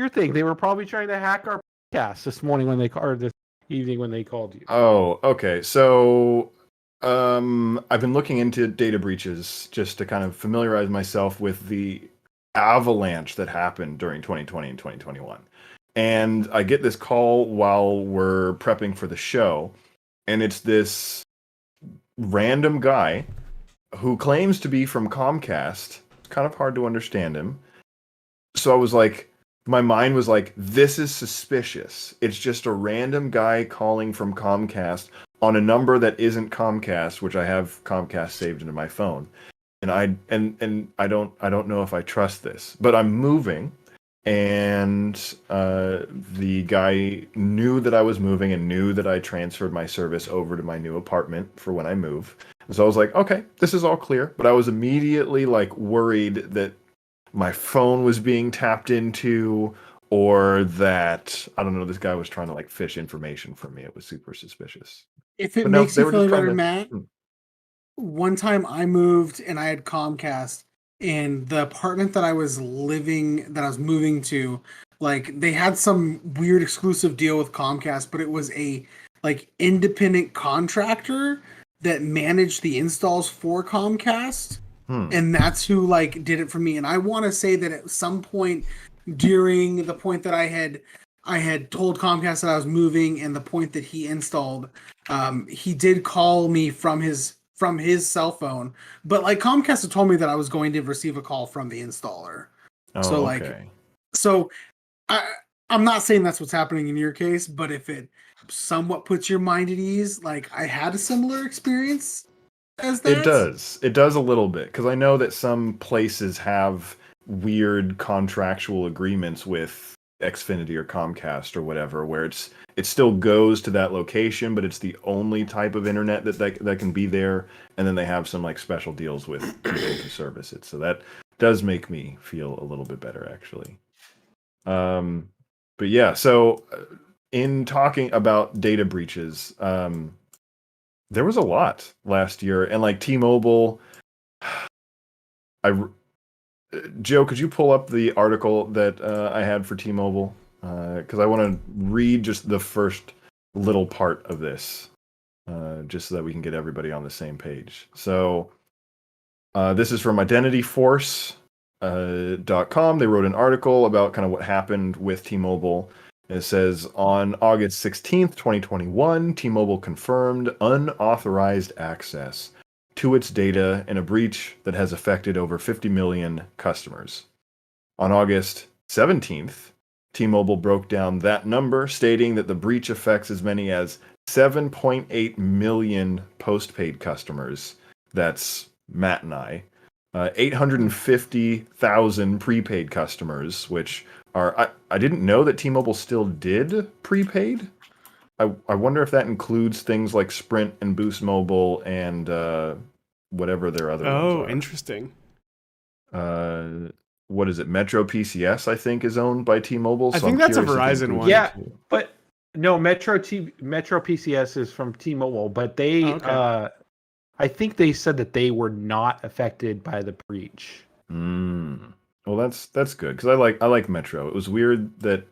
thing. They were probably trying to hack our Comcast this morning when they or this evening when they called you. Oh, okay. So, I've been looking into data breaches just to kind of familiarize myself with the avalanche that happened during 2020 and 2021. And I get this call while we're prepping for the show, and it's this random guy who claims to be from Comcast. It's kind of hard to understand him. So I was like, my mind was like, this is suspicious. It's just a random guy calling from Comcast on a number that isn't Comcast, which I have Comcast saved into my phone. And I don't know if I trust this. But I'm moving, and the guy knew that I was moving and knew that I transferred my service over to my new apartment for when I move. So I was like, okay, this is all clear. But I was immediately like worried that my phone was being tapped into, or that, I don't know, this guy was trying to like fish information from me. It was super suspicious. If it But no, makes they you were feel just better, trying to- Matt, one time I moved and I had Comcast, and the apartment that I was moving to, like they had some weird exclusive deal with Comcast, but it was a like independent contractor that managed the installs for Comcast. And that's who like did it for me. And I want to say that at some point during the point that I had told Comcast that I was moving, and the point that he installed, he did call me from his cell phone. But like Comcast had told me that I was going to receive a call from the installer. Oh, So okay. like, so I'm not saying that's what's happening in your case, but if it somewhat puts your mind at ease, like I had a similar experience as that. It does. It does a little bit, because I know that some places have weird contractual agreements with Xfinity or Comcast or whatever, where it still goes to that location, but it's the only type of internet that can be there, and then they have some like special deals with people who service it. So that does make me feel a little bit better, actually. But yeah, so in talking about data breaches, there was a lot last year, and like T-Mobile, Joe, could you pull up the article that I had for T-Mobile? Because I want to read just the first little part of this, just so that we can get everybody on the same page. So this is from identityforce.com. They wrote an article about kind of what happened with T-Mobile. It says, on August 16th, 2021, T-Mobile confirmed unauthorized access to its data in a breach that has affected over 50 million customers. On August 17th, T-Mobile broke down that number, stating that the breach affects as many as 7.8 million postpaid customers. That's Matt and I. 850,000 prepaid customers, which are... I didn't know that T-Mobile still did prepaid. I wonder if that includes things like Sprint and Boost Mobile and whatever their other ones are. Oh, interesting. What is it? Metro PCS, I think, is owned by T-Mobile. I think that's a Verizon one. Yeah, but no, Metro PCS is from T-Mobile, but they, I think they said that they were not affected by the breach. Well, that's good, because I like Metro. It was weird that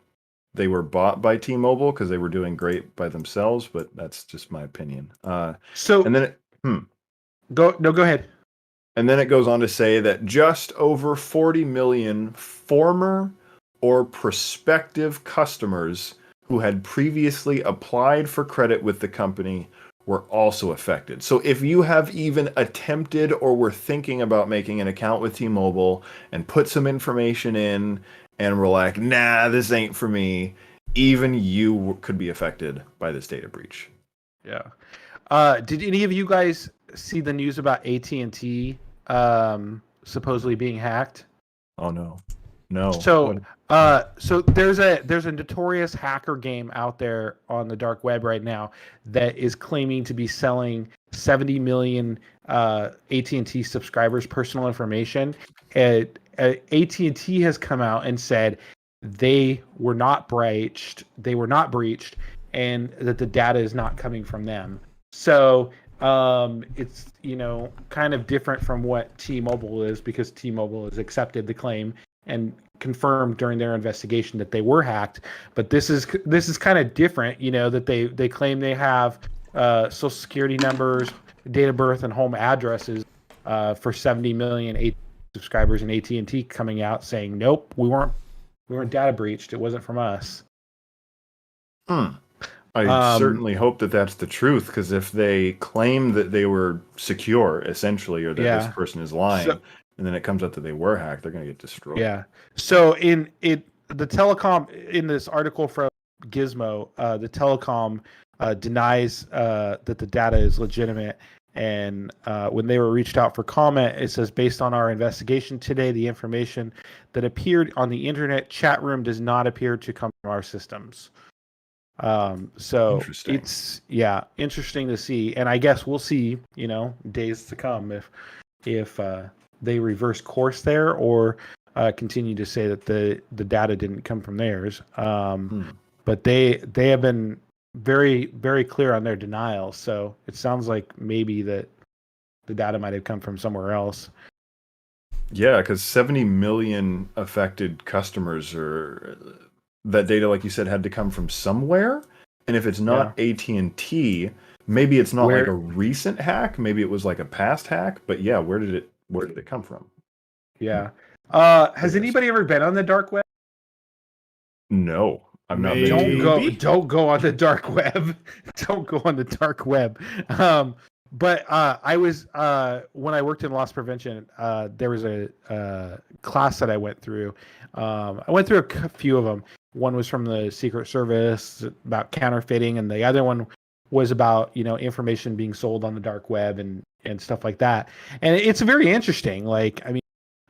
they were bought by T-Mobile because they were doing great by themselves, but that's just my opinion. And then go ahead. And then it goes on to say that just over 40 million former or prospective customers who had previously applied for credit with the company were also affected. So if you have even attempted or were thinking about making an account with T-Mobile and put some information in and were like, nah, this ain't for me, even you could be affected by this data breach. Yeah. Did any of you guys see the news about AT&T supposedly being hacked? Oh no. So there's a notorious hacker game out there on the dark web right now that is claiming to be selling 70 million AT&T subscribers' personal information. AT&T has come out and said they were not breached, and that the data is not coming from them. So it's kind of different from what T-Mobile is, because T-Mobile has accepted the claim confirmed during their investigation that they were hacked. But this is kind of different, that they claim they have social security numbers, date of birth, and home addresses for 70 million subscribers, and AT&T coming out saying, nope, we weren't data breached. It wasn't from us. I certainly hope that that's the truth, because if they claim that they were secure, essentially, or that this person is lying, and then it comes out that they were hacked, they're going to get destroyed. Yeah. So the telecom, in this article from Gizmo, the telecom denies that the data is legitimate. And when they were reached out for comment, it says, based on our investigation today, the information that appeared on the internet chat room does not appear to come from our systems. So it's interesting to see, and I guess we'll see, days to come if they reverse course there, or continue to say that the data didn't come from theirs. But they have been very, very clear on their denial. So it sounds like maybe that the data might have come from somewhere else. Yeah, because 70 million affected customers that data, like you said, had to come from somewhere. And if it's not AT&T, maybe it's not like a recent hack. Maybe it was like a past hack. But yeah, where did it come from? Yeah. Has anybody ever been on the dark web? No, I've not been. Don't go on the dark web. Don't go on the dark web. But I was when I worked in loss prevention, there was a class that I went through. I went through a few of them. One was from the Secret Service about counterfeiting, and the other one was about information being sold on the dark web and stuff like that. And it's very interesting.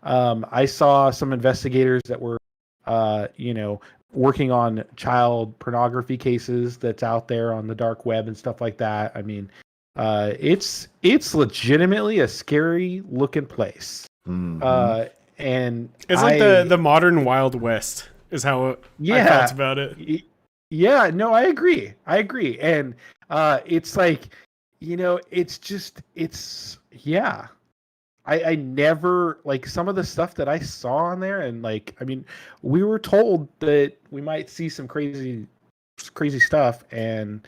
I saw some investigators that were working on child pornography cases that's out there on the dark web and stuff like that. I mean, it's legitimately a scary looking place. Mm-hmm. And it's like the modern Wild West is how I felt about it. Yeah, no, I agree. And it's like, I never, like, some of the stuff that I saw on there, and we were told that we might see some crazy stuff, and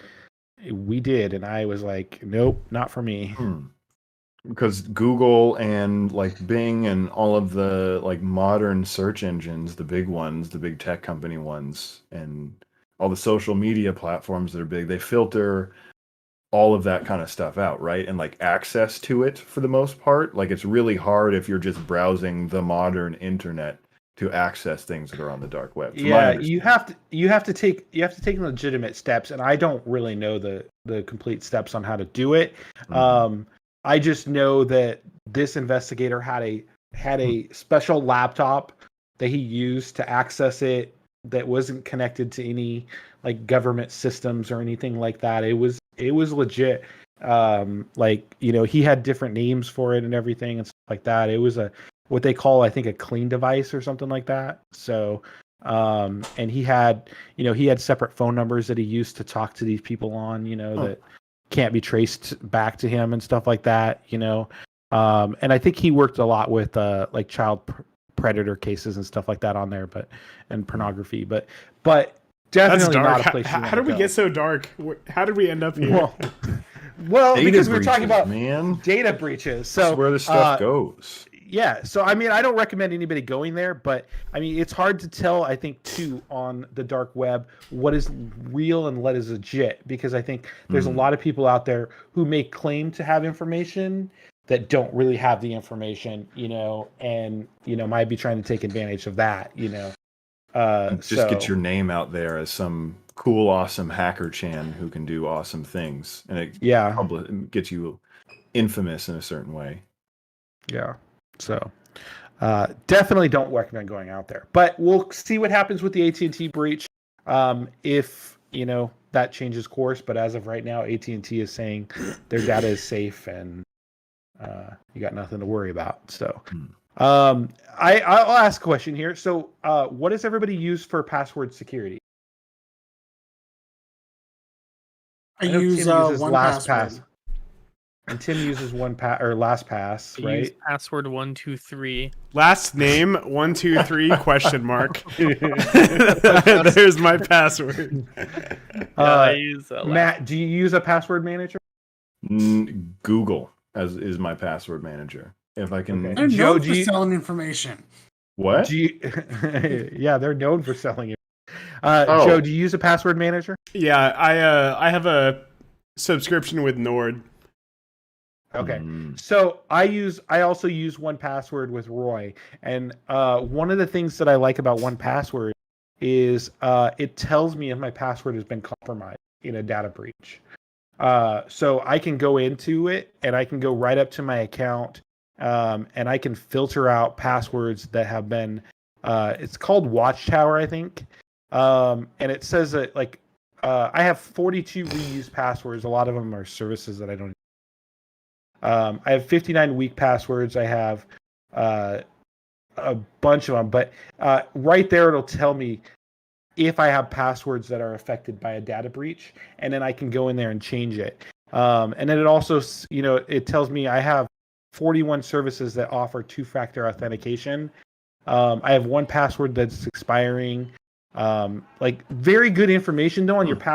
we did, and I was like, nope, not for me. Because Google and Bing and all of the modern search engines, the big ones, the big tech company ones, and all the social media platforms that are big, they filter all of that kind of stuff out, right? And access to it, for the most part, it's really hard if you're just browsing the modern internet to access things that are on the dark web. Yeah, you have to take legitimate steps, and I don't really know the complete steps on how to do it. I just know that this investigator had a special laptop that he used to access it that wasn't connected to any government systems or anything like that. It was legit. He had different names for it and everything and stuff like that. It was what they call, I think, a clean device or something like that. So, and he had separate phone numbers that he used to talk to these people on, that can't be traced back to him and stuff like that, and I think he worked a lot with child predator cases and stuff like that on there, and pornography, but definitely not a place. How did we get so dark? How did we end up here? Well, data because we're talking about man. Data breaches. So that's where the stuff goes. Yeah. So, I mean, I don't recommend anybody going there, but I mean, it's hard to tell, I think, too, on the dark web, what is real and what is legit, because I think there's a lot of people out there who may claim to have information that don't really have the information, and, might be trying to take advantage of that, Just get your name out there as some cool, awesome hacker chan who can do awesome things, and it gets you infamous in a certain way. Yeah. So definitely don't recommend going out there, but we'll see what happens with the AT&T breach. If that changes course, but as of right now, AT&T is saying their data is safe and you got nothing to worry about. So I'll ask a question here. So what does everybody use for password security? I use 1Password. And Tim uses LastPass, I use right? password 123. Last name 123 question mark. There's my password. I use Matt, do you use a password manager? Google is my password manager. If I can. Okay. They're Joe, known do for you- selling information. What? Do you, yeah, they're known for selling it. Oh. Joe, do you use a password manager? Yeah, I have a subscription with Nord. Okay. Mm. So I also use 1Password with Roy. And one of the things that I like about 1Password is it tells me if my password has been compromised in a data breach. So I can go into it and I can go right up to my account and I can filter out passwords that have been it's called Watchtower, I think. And it says that I have 42 reused passwords. A lot of them are services that I don't. I have 59 weak passwords. I have a bunch of them, but right there it'll tell me if I have passwords that are affected by a data breach, and then I can go in there and change it. And then it also, it tells me I have 41 services that offer two-factor authentication. I have 1Password that's expiring. Very good information though on your password.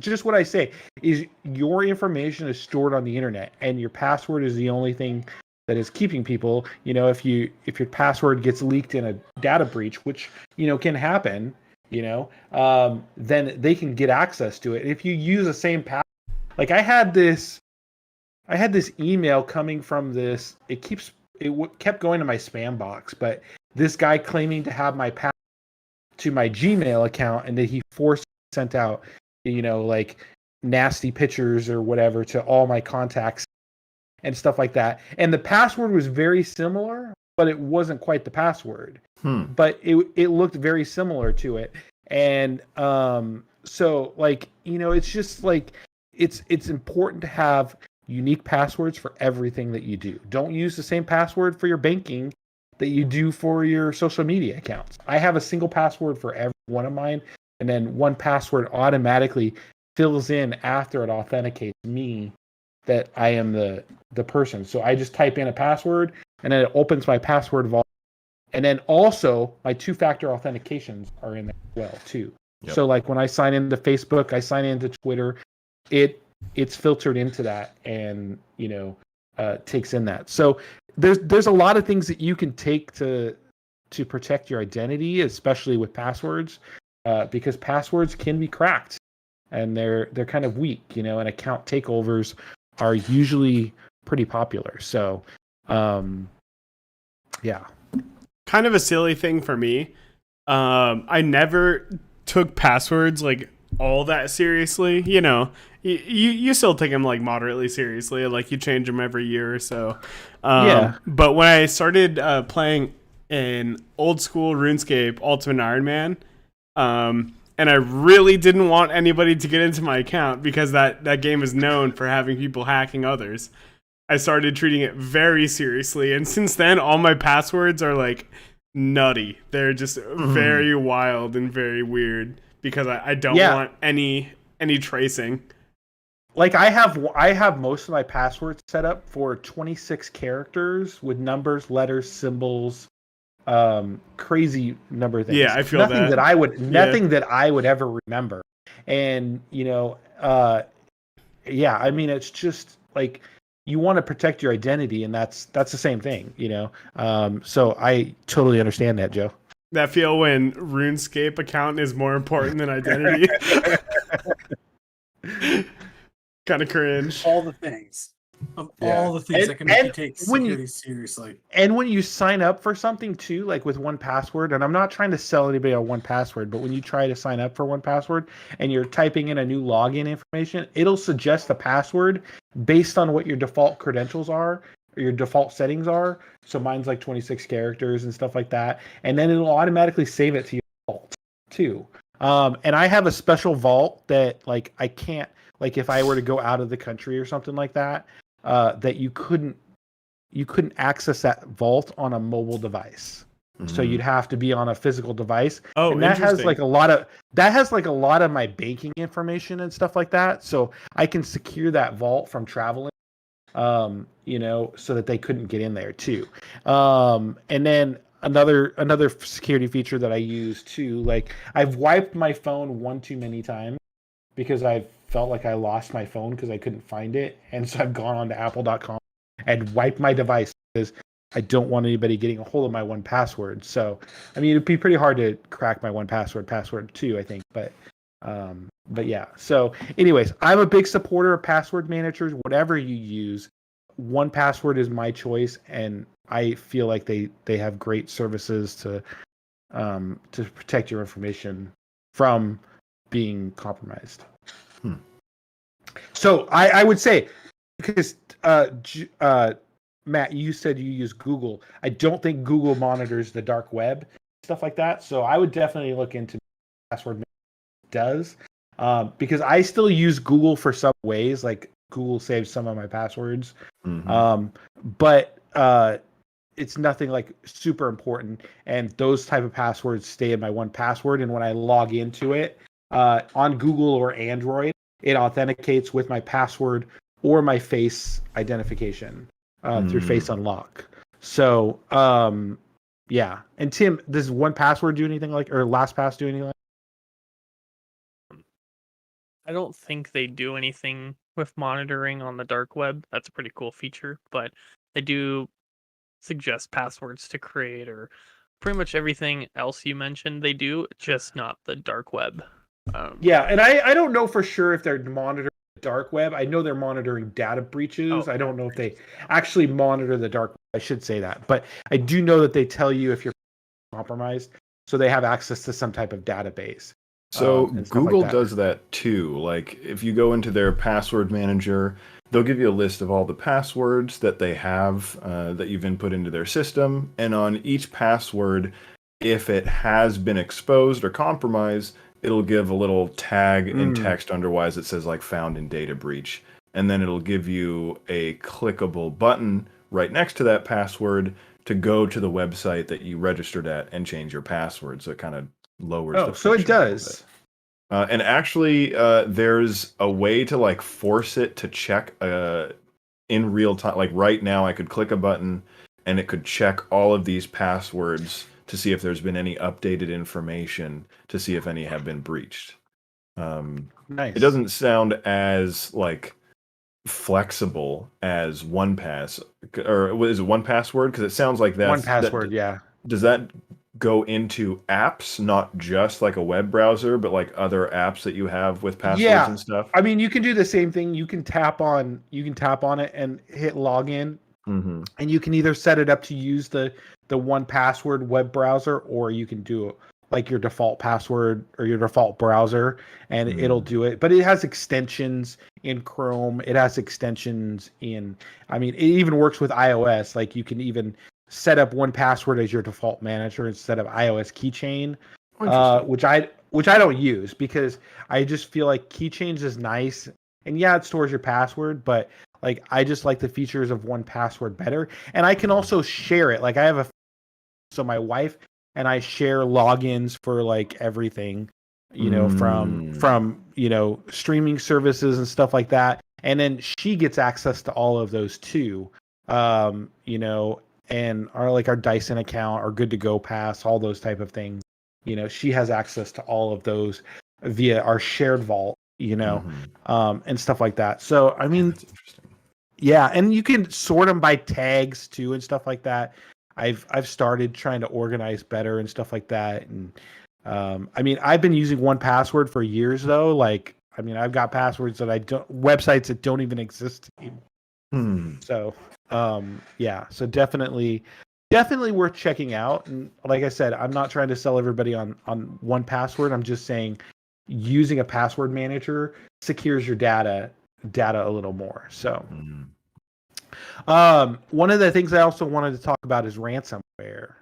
Just what I say is your information is stored on the internet, and your password is the only thing that is keeping people. If your password gets leaked in a data breach, which can happen, then they can get access to it. If you use the same password, like I had this email coming from this. It kept going to my spam box, but this guy claiming to have my password to my Gmail account, and that he sent out nasty pictures or whatever to all my contacts and stuff like that. And the password was very similar, but it wasn't quite the password. But it looked very similar to it. And so it's just it's important to have unique passwords for everything that you do. Don't use the same password for your banking that you do for your social media accounts. I have a single password for every one of mine. And then 1Password automatically fills in after it authenticates me that I am the person. So I just type in a password, and then it opens my password vault. And then also my two-factor authentications are in there as well too. Yep. So when I sign into Facebook, I sign into Twitter, it's filtered into that and takes in that. So there's a lot of things that you can take to protect your identity, especially with passwords. Because passwords can be cracked, and they're kind of weak, and account takeovers are usually pretty popular. So, yeah. Kind of a silly thing for me. I never took passwords all that seriously. You still take them moderately seriously. You change them every year or so. Yeah. But when I started playing in old school RuneScape Ultimate Iron Man. And I really didn't want anybody to get into my account because that game is known for having people hacking others. I started treating it very seriously, and since then, all my passwords are nutty. They're just very wild and very weird because I don't want any tracing. I have most of my passwords set up for 26 characters with numbers, letters, symbols. Crazy number of things. Yeah, I feel nothing that. That I would ever remember. And it's just you want to protect your identity, and that's the same thing, so I totally understand that, Joe. That feel when RuneScape account is more important than identity. Kind of cringe. All the things that can make you take security seriously. And when you sign up for something too, with 1Password, and I'm not trying to sell anybody on 1Password, but when you try to sign up for 1Password and you're typing in a new login information, it'll suggest the password based on what your default credentials are or your default settings are. So mine's 26 characters and stuff like that. And then it'll automatically save it to your vault too. And I have a special vault that I can't, if I were to go out of the country or something like that, that you couldn't access that vault on a mobile device. So you'd have to be on a physical device. Oh, and that has interesting. a lot of my banking information and stuff like that. So I can secure that vault from traveling so that they couldn't get in there too. And then another security feature that I use too, like I've wiped my phone one too many times because I felt like I lost my phone because I couldn't find it, and so I've gone on to Apple.com and wiped my device because I don't want anybody getting a hold of my 1Password. So, I mean, it'd be pretty hard to crack my 1Password password too, I think. But yeah. So, anyways, I'm a big supporter of password managers. Whatever you use, 1Password is my choice, and I feel like they have great services to protect your information from being compromised. So I would say, because Matt, you said you use Google. I don't think Google monitors the dark web, stuff like that. So I would definitely look into password does, because I still use Google for some ways. Like Google saves some of my passwords, but it's nothing like super important. And those type of passwords stay in my 1Password. And when I log into it on Google or Android, it authenticates with my password or my face identification through Face Unlock. So, yeah. And Tim, does 1Password do anything like, or LastPass do anything like? I don't think they do anything with monitoring on the dark web. That's a pretty cool feature, but they do suggest passwords to create, or pretty much everything else you mentioned they do, just not the dark web. Yeah, and I don't know for sure if they're monitoring the dark web. I know they're monitoring data breaches. I don't know if they actually monitor the dark web. I should say that. But I do know that they tell you if you're compromised, so they have access to some type of database. So Google does that too. Like if you go into their password manager, they'll give you a list of all the passwords that they have that you've input into their system. And on each password, if it has been exposed or compromised, it'll give a little tag in text underwise that says like found in data breach. And then it'll give you a clickable button right next to that password to go to the website that you registered at and change your password. So it kind of lowers the so it friction a little does. bit. And actually, there's a way to like force it to check in real time. Like right now, I could click a button and it could check all of these passwords to see if there's been any updated information to see if any have been breached. Nice. It doesn't sound as like flexible as 1Pass, or is it 1Password? Because it sounds like that's 1Password. Yeah. Does that go into apps, not just like a web browser, but like other apps that you have with passwords and stuff? I mean, you can do the same thing. You can tap on it and hit login, and you can either set it up to use the 1Password web browser, or you can do like your default password or your default browser, and it'll do it. But it has extensions in Chrome. It has extensions in, I mean, it even works with iOS. Like you can even set up 1Password as your default manager instead of iOS keychain, which I don't use because I just feel like keychains is nice, and yeah, it stores your password, but like I just like the features of 1Password better, and I can also share it. Like I have so my wife and I share logins for like everything, from streaming services and stuff like that, and then she gets access to all of those too, and our Dyson account, our Good to Go Pass, all those type of things. She has access to all of those via our shared vault, and stuff like that. So, I mean, that's interesting. Yeah, and you can sort them by tags too and stuff like that. I've started trying to organize better and stuff like that. And I mean, I've been using 1Password for years though. Like, I mean, I've got passwords that websites that don't even exist anymore. So, yeah, so definitely worth checking out. And like I said, I'm not trying to sell everybody on 1Password. I'm just saying using a password manager secures your data a little more. So, one of the things I also wanted to talk about is ransomware.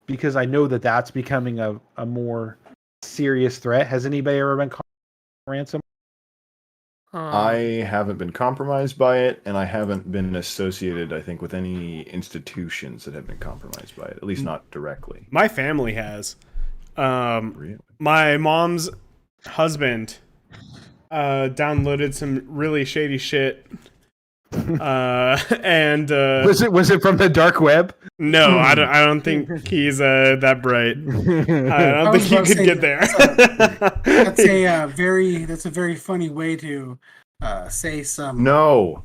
Because I know that that's becoming a more serious threat. Has anybody ever been ransom? I haven't been compromised by it, and I haven't been associated, I think, with any institutions that have been compromised by it, at least not directly. My family has. Really? My mom's husband downloaded some really shady shit. And Was it from the dark web? no, I don't think he's that bright. I don't was think he about to could say get there. That's a very funny way to say some. No.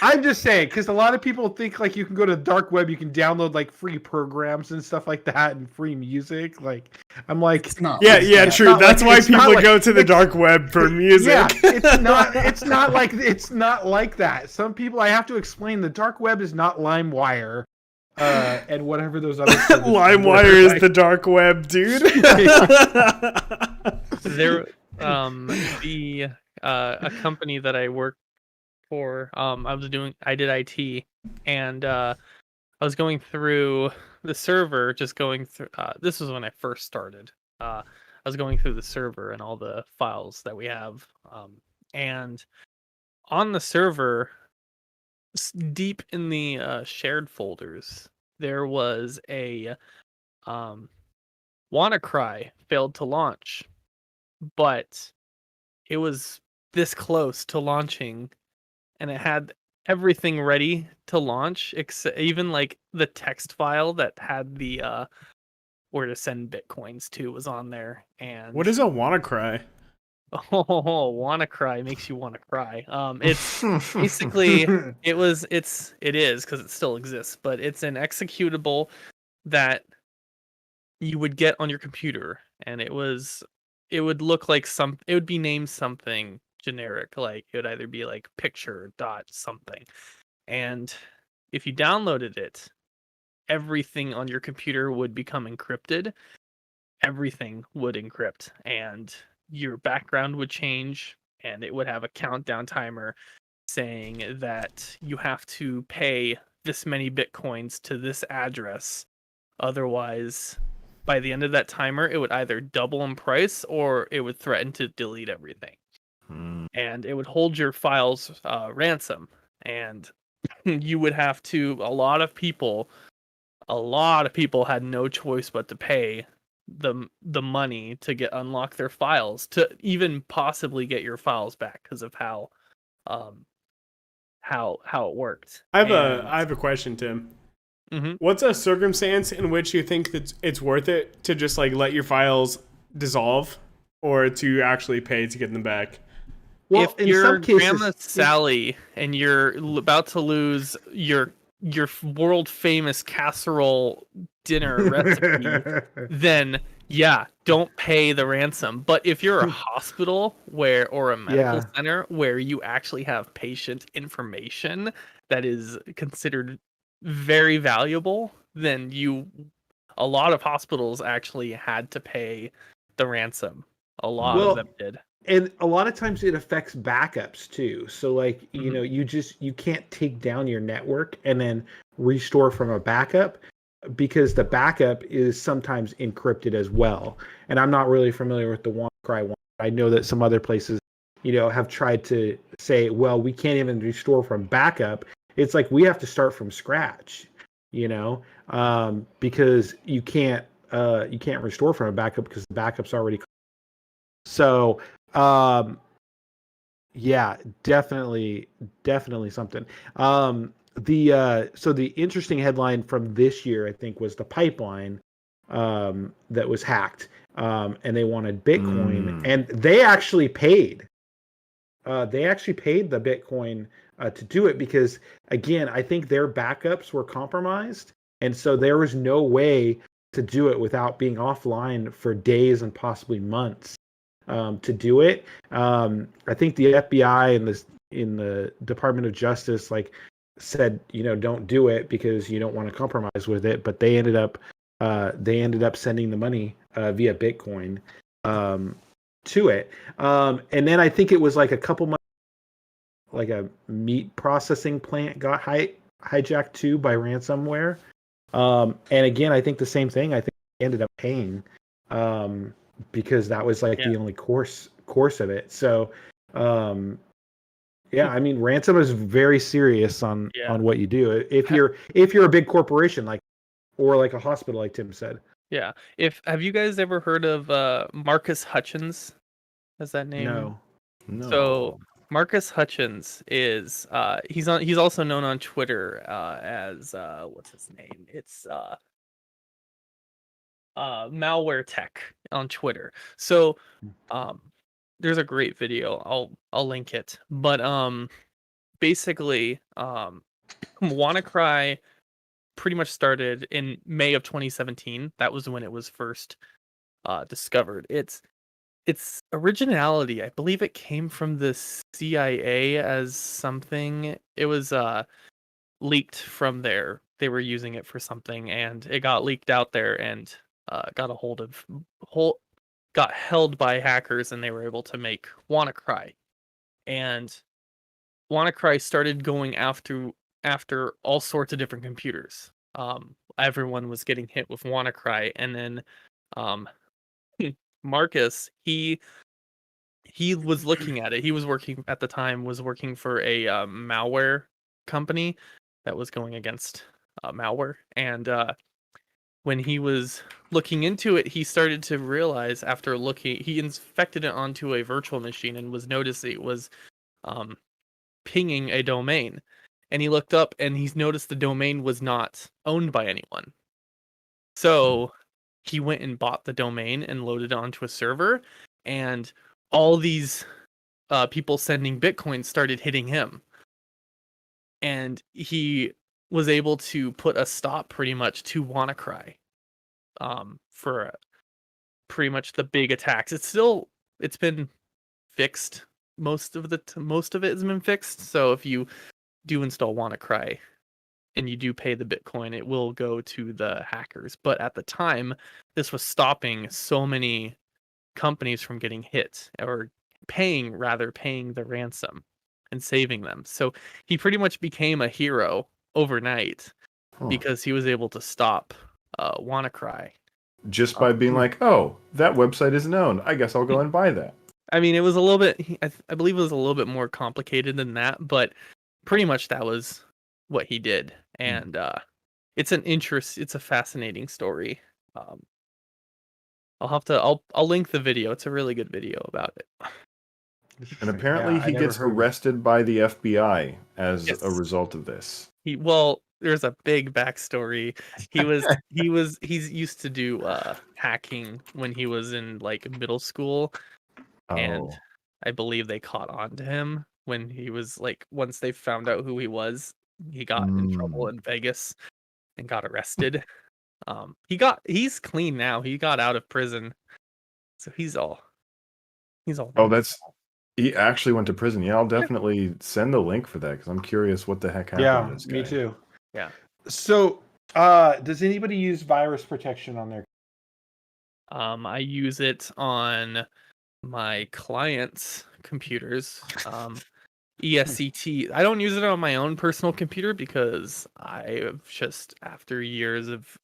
I'm just saying, because a lot of people think like you can go to the dark web, you can download like free programs and stuff like that and free music. Like, I'm like, It's not. Yeah, It's true. not That's like- why it's not people like- go to the it's- dark web for music. yeah, it's not like that. Some people, I have to explain, the dark web is not LimeWire, and whatever those other services LimeWire were, is like- the dark web, dude. There, a company that I worked for, I did IT, and I was going through the server, this was when I first started. I was going through the server and all the files that we have, and on the server, deep in the shared folders, there was a WannaCry failed to launch, but it was this close to launching, and it had everything ready to launch, except even like the text file that had the where to send bitcoins to was on there. And What is a WannaCry? oh, WannaCry makes you want to cry. It's basically it is because it still exists, but it's an executable that you would get on your computer, and it would look like it would be named something generic, like it would either be like picture dot something, and if you downloaded it, everything on your computer would become encrypted. Everything would encrypt, and your background would change, and it would have a countdown timer saying that you have to pay this many bitcoins to this address, otherwise by the end of that timer it would either double in price or it would threaten to delete everything. And it would hold your files ransom, and you would have to, a lot of people had no choice but to pay the money to unlock their files, to even possibly get your files back, because of how it worked. I have a question, Tim. Mm-hmm. What's a circumstance in which you think that it's worth it to just like let your files dissolve, or to actually pay to get them back? Well, if in you're some cases, Grandma Sally and you're about to lose your world famous casserole dinner recipe, then yeah, don't pay the ransom. But if you're a hospital or a medical center where you actually have patient information that is considered very valuable, then a lot of hospitals actually had to pay the ransom. A lot of them did. And a lot of times it affects backups too. So like, you know, you can't take down your network and then restore from a backup, because the backup is sometimes encrypted as well. And I'm not really familiar with the WannaCry one. I know that some other places, you know, have tried to say, well, we can't even restore from backup. It's like we have to start from scratch, you know, because you can't restore from a backup because the backup's already. So yeah, definitely something. The interesting headline from this year, I think, was the pipeline that was hacked, and they wanted Bitcoin, and they actually paid. They actually paid the Bitcoin to do it, because again, I think their backups were compromised, and so there was no way to do it without being offline for days and possibly months. To do it, I think the FBI and in the Department of Justice said, you know, don't do it because you don't want to compromise with it. But they ended up sending the money via Bitcoin to it, and then I think it was like a couple months, like a meat processing plant got hijacked too by ransomware, and again, I think the same thing. I think they ended up paying. Because that was the only course of it. So, yeah, I mean, ransom is very serious on what you do. If you're a big corporation or like a hospital, like Tim said. Yeah. Have you guys ever heard of Marcus Hutchins? Has that name? No. No. So Marcus Hutchins is he's also known on Twitter as what's his name? It's malware tech on Twitter. So there's a great video. I'll link it. But basically WannaCry pretty much started in May of 2017. That was when it was first discovered. Its originality, I believe it came from the CIA as something. It was leaked from there. They were using it for something, and it got leaked out there and got a got held by hackers, and they were able to make WannaCry. And WannaCry started going after all sorts of different computers. Everyone was getting hit with WannaCry, and then um, Marcus, he was looking at it. He was working at the time was working for a malware company that was going against malware, and when he was looking into it, he started to realize after looking, he inspected it onto a virtual machine and was noticing it was pinging a domain, and he looked up and he's noticed the domain was not owned by anyone. So he went and bought the domain and loaded it onto a server, and all these people sending Bitcoin started hitting him. And he was able to put a stop pretty much to WannaCry for pretty much the big attacks. It's been fixed. Most of it has been fixed. So if you do install WannaCry and you do pay the Bitcoin, it will go to the hackers. But at the time, this was stopping so many companies from getting hit or paying the ransom and saving them. So he pretty much became a hero overnight because he was able to stop WannaCry. Just by being like, oh, that website is known. I guess I'll go and buy that. I mean, it was a little bit, I believe it was a little bit more complicated than that, but pretty much that was what he did. And it's a fascinating story. I'll link the video. It's a really good video about it. And apparently Yeah, I he never gets heard of it. arrested by the FBI as Yes. a result of this. There's a big backstory. He's used to do hacking when he was in like middle school, and I believe they caught on to him when he was like, once they found out who he was, he got in trouble in Vegas and got arrested. He's clean now. He got out of prison, so he's all Oh, he actually went to prison. Yeah, I'll definitely send the link for that because I'm curious what the heck happened to this guy. Me too. Yeah. So, does anybody use virus protection on their? I use it on my clients' computers. ESCT. I don't use it on my own personal computer because I've just, after years of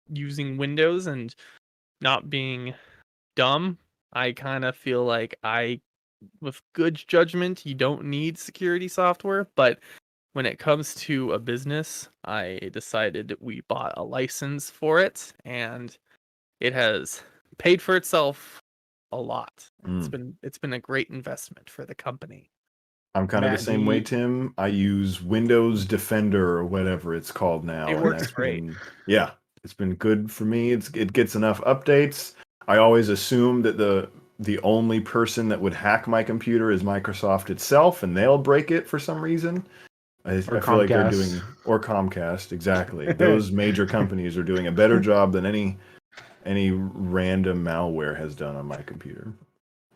using Windows and not being dumb, I kind of feel like with good judgment, you don't need security software. But when it comes to a business, I decided we bought a license for it, and it has paid for itself a lot. It's been a great investment for the company. I'm kind of the same way, Tim. I use Windows Defender or whatever it's called now. It works great. It's been good for me. It gets enough updates. I always assume that the only person that would hack my computer is Microsoft itself, and they'll break it for some reason. I feel like they're doing, or Comcast, exactly. Those major companies are doing a better job than any random malware has done on my computer.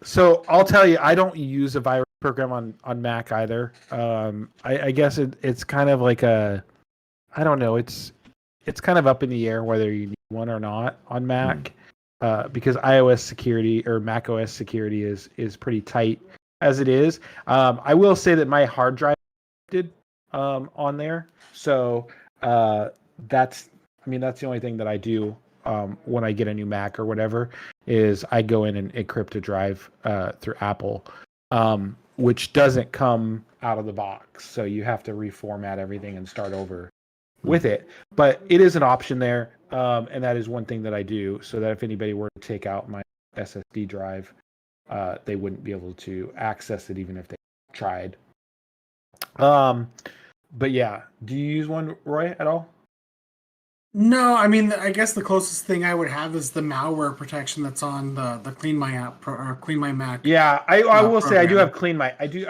So I'll tell you, I don't use a virus program on Mac either. I guess it's kind of like I don't know. It's kind of up in the air whether you need one or not on Mac, because iOS security or Mac OS security is pretty tight as it is. I will say that my hard drive did on there, so that's the only thing that I do when I get a new Mac or whatever is I go in and encrypt a drive through Apple, which doesn't come out of the box. So you have to reformat everything and start over with it. But it is an option there, and that is one thing that I do, so that if anybody were to take out my SSD drive, they wouldn't be able to access it even if they tried. But yeah, do you use one, Roy, at all? No, I mean, I guess the closest thing I would have is the malware protection that's on the Clean My app or Clean My Mac. Yeah, I will say I do program.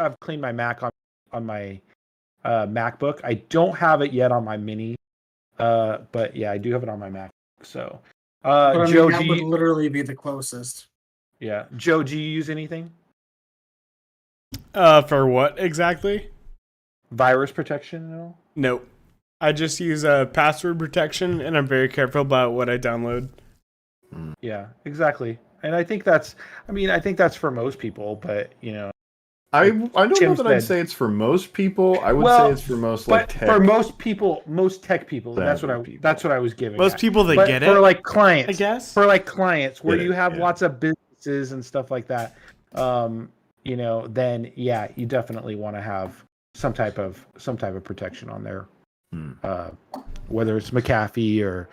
have Clean My Mac on my MacBook. I don't have it yet on my Mini, but yeah, I do have it on my Mac. So, But I mean, Joe, that would literally be the closest. yeah, Joe, do you use anything? For what exactly? Virus protection at all? Nope. I just use password protection, and I'm very careful about what I download. Yeah, exactly. And I think that's for most people, but I don't know Tim that I'd said- say it's for most people. I would Well, say it's for most but tech. for most tech people, that's what savvy people. that's what I was giving. Most at. people that But get for it, like clients, I guess. for like clients where Get you it, have yeah. lots of businesses and stuff like that, then yeah, you definitely want to have some type of protection on there, whether it's McAfee or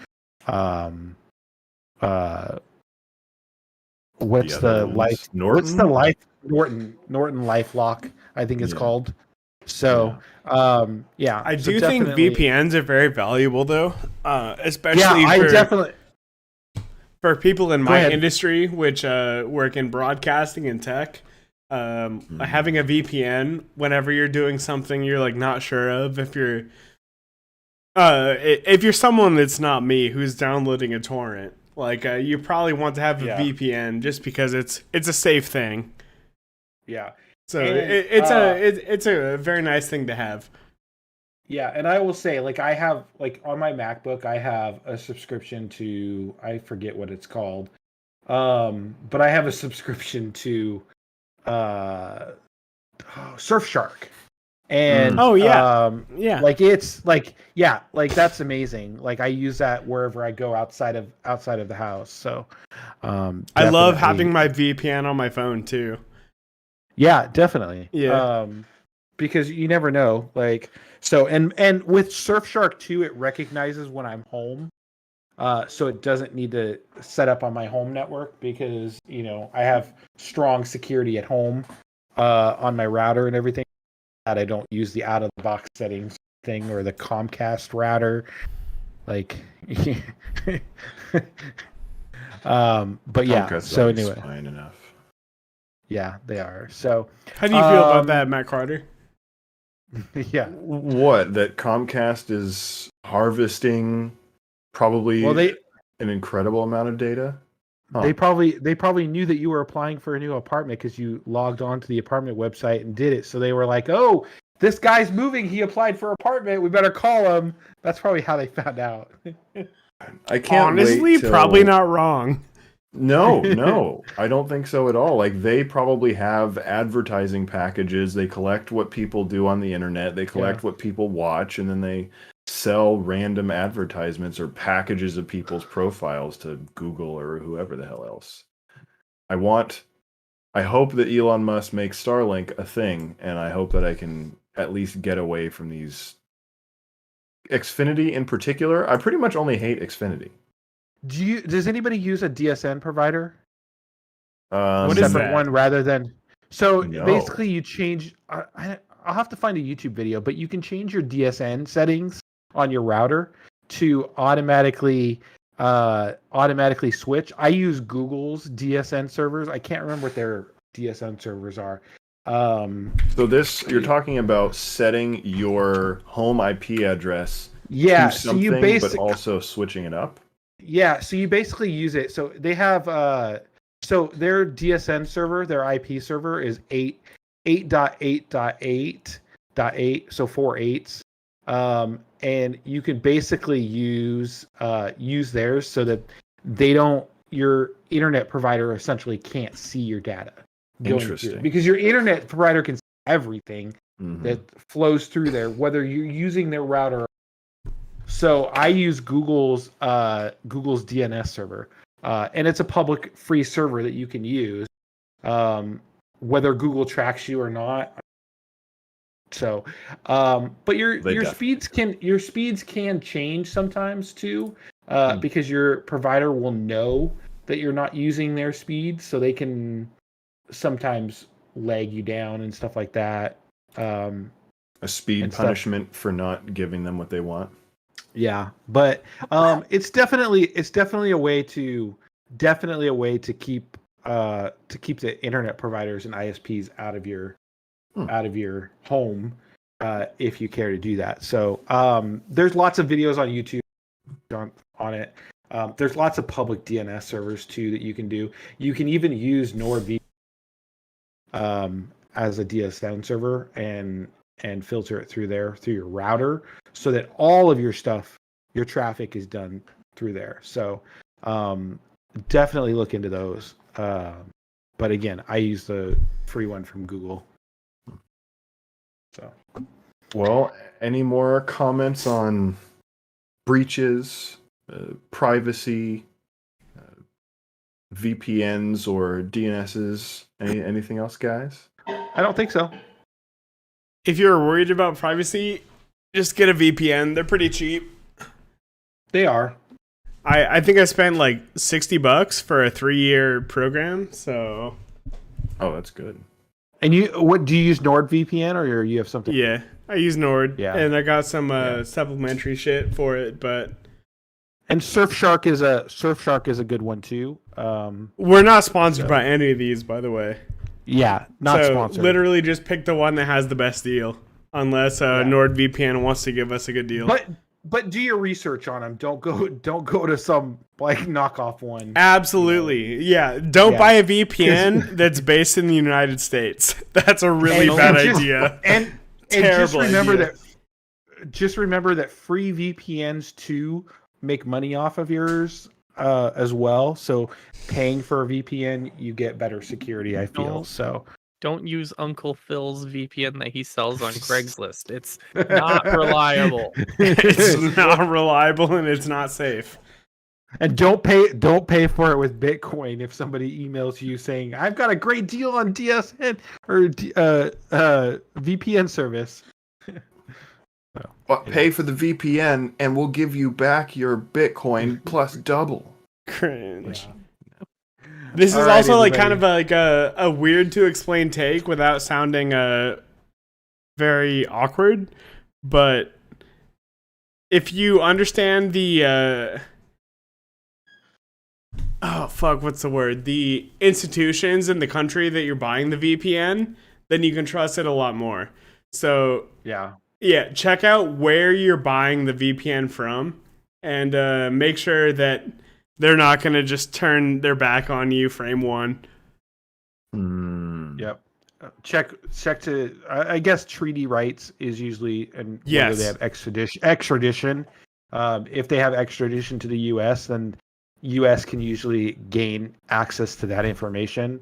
what's The other the ones. life? Norton? What's the life? Norton LifeLock, I think it's Yeah. called. So yeah, I so do think definitely- VPNs are very valuable, though, especially Yeah, I for, definitely. for people in Go my ahead. industry, which work in broadcasting and tech. Having a VPN whenever you're doing something you're like not sure of, if you're someone that's not me who's downloading a torrent, like you probably want to have a Yeah. VPN just because it's a safe thing. Yeah. So And, it's a very nice thing to have. Yeah, and I will say, like, I have, like, on my MacBook, I have a subscription to, I forget what it's called, but I have a subscription to Surfshark, and Yeah. like it's like yeah, like that's amazing. Like I use that wherever I go outside of the house. So I love definitely- having my VPN on my phone too. Yeah, definitely. Yeah. Because you never know. Like so, and with Surfshark 2, it recognizes when I'm home. So it doesn't need to set up on my home network because I have strong security at home on my router and everything. That I don't use the out of the box settings thing or the Comcast router. Like, but yeah. Comcast So is anyway, fine enough. yeah, they are. So How do you feel about that, Matt Carter? yeah. What, that Comcast is harvesting probably Well, an incredible amount of data? Huh. They probably knew that you were applying for a new apartment because you logged on to the apartment website and did it. So they were like, "Oh, this guy's moving. He applied for an apartment. We better call him." That's probably how they found out. I can't Honestly, wait till... probably not wrong. No, I don't think so at all. Like, they probably have advertising packages. They collect what people do on the internet. They collect what people watch, and then they sell random advertisements or packages of people's profiles to Google or whoever the hell else. I hope that Elon Musk makes Starlink a thing, and I hope that I can at least get away from these. Xfinity in particular, I pretty much only hate Xfinity. Does anybody use a DSN provider? What is Separate that? one rather than so No. basically you change. I'll have to find a YouTube video, but you can change your DSN settings on your router to automatically switch. I use Google's DSN servers. I can't remember what their DSN servers are. So you're talking about setting your home IP address Yeah, to so something, you but basically also switching it up. Yeah, so you basically use it. So they have so their DSN server, their IP server is 8.8.8.8, so 4 8s. And you can basically use theirs so that your internet provider essentially can't see your data going through. Interesting. Because your internet provider can see everything Mhm. that flows through there, whether you're using their router. So I use Google's DNS server, and it's a public free server that you can use, whether Google tracks you or not. So, but your They speeds can change sometimes too, Hmm. because your provider will know that you're not using their speed, so they can sometimes lag you down and stuff like that. A speed And stuff. punishment for not giving them what they want. Yeah, but it's definitely a way to keep the internet providers and ISPs out of your home, if you care to do that. So there's lots of videos on YouTube on it. There's lots of public DNS servers too that you can do. You can even use NordVPN as a DSN server and filter it through your router, so that all of your traffic is done through there. So definitely look into those. But again, I use the free one from Google. So, Well, any more comments on breaches, privacy, VPNs or DNSs? Anything else, guys? I don't think so. If you're worried about privacy, just get a VPN. They're pretty cheap. They are. I think I spent like $60 for a 3-year program. So Oh, that's good. And what do you use? NordVPN or you have something? yeah, I use Nord. Yeah. And I got some supplementary shit for it, but. And Surfshark is a good one too. We're not sponsored by any of these, by the way. Yeah, not so sponsored. Literally just pick the one that has the best deal, unless NordVPN wants to give us a good deal. But do your research on them. Don't go to some like knockoff one. Absolutely, yeah. Don't buy a VPN that's based in the United States. That's a really bad idea. And Terrible just remember that free VPNs too make money off of yours as well. So paying for a VPN, you get better security, I feel. So don't use Uncle Phil's VPN that he sells on Craigslist. It's not reliable. It's not reliable and it's not safe. And don't pay for it with Bitcoin if somebody emails you saying, "I've got a great deal on DSN or VPN service." But pay for the VPN and we'll give you back your Bitcoin plus double. Cringe. Yeah. This is All right, also like everybody. kind of a weird to explain take without sounding very awkward, but if you understand the what's the word? The institutions in the country that you're buying the VPN, then you can trust it a lot more. So yeah, check out where you're buying the VPN from and make sure that they're not going to just turn their back on you frame one. Yep. Check to I guess treaty rights is usually, and yes, whether they have extradition. If they have extradition to the US, then US can usually gain access to that information.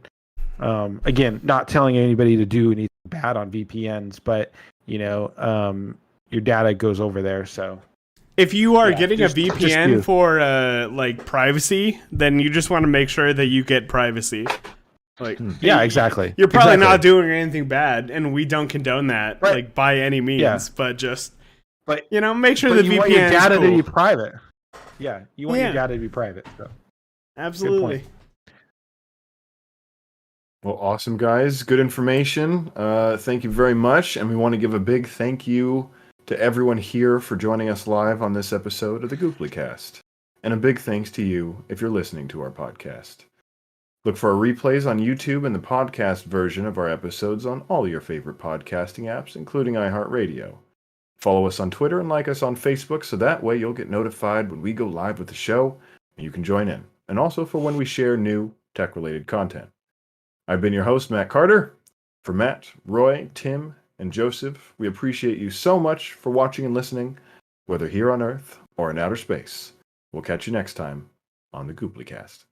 Again, not telling anybody to do anything bad on VPNs, but your data goes over there. So if you are getting a VPN for like privacy, then you just want to make sure that you get privacy. Like exactly. You're probably not doing anything bad, and we don't condone that like by any means. Yeah. But make sure the VPN want your data is cool. to be private. Yeah, you want your data to be private. So. Absolutely. Well, awesome, guys. Good information. Thank you very much, and we want to give a big thank you to everyone here for joining us live on this episode of the Gooplycast. And a big thanks to you if you're listening to our podcast. Look for our replays on YouTube and the podcast version of our episodes on all your favorite podcasting apps, including iHeartRadio. Follow us on Twitter and like us on Facebook so that way you'll get notified when we go live with the show and you can join in. And also for when we share new tech-related content. I've been your host, Matt Carter. For Matt, Roy, Tim, and Joseph, we appreciate you so much for watching and listening, whether here on Earth or in outer space. We'll catch you next time on the Gooplycast.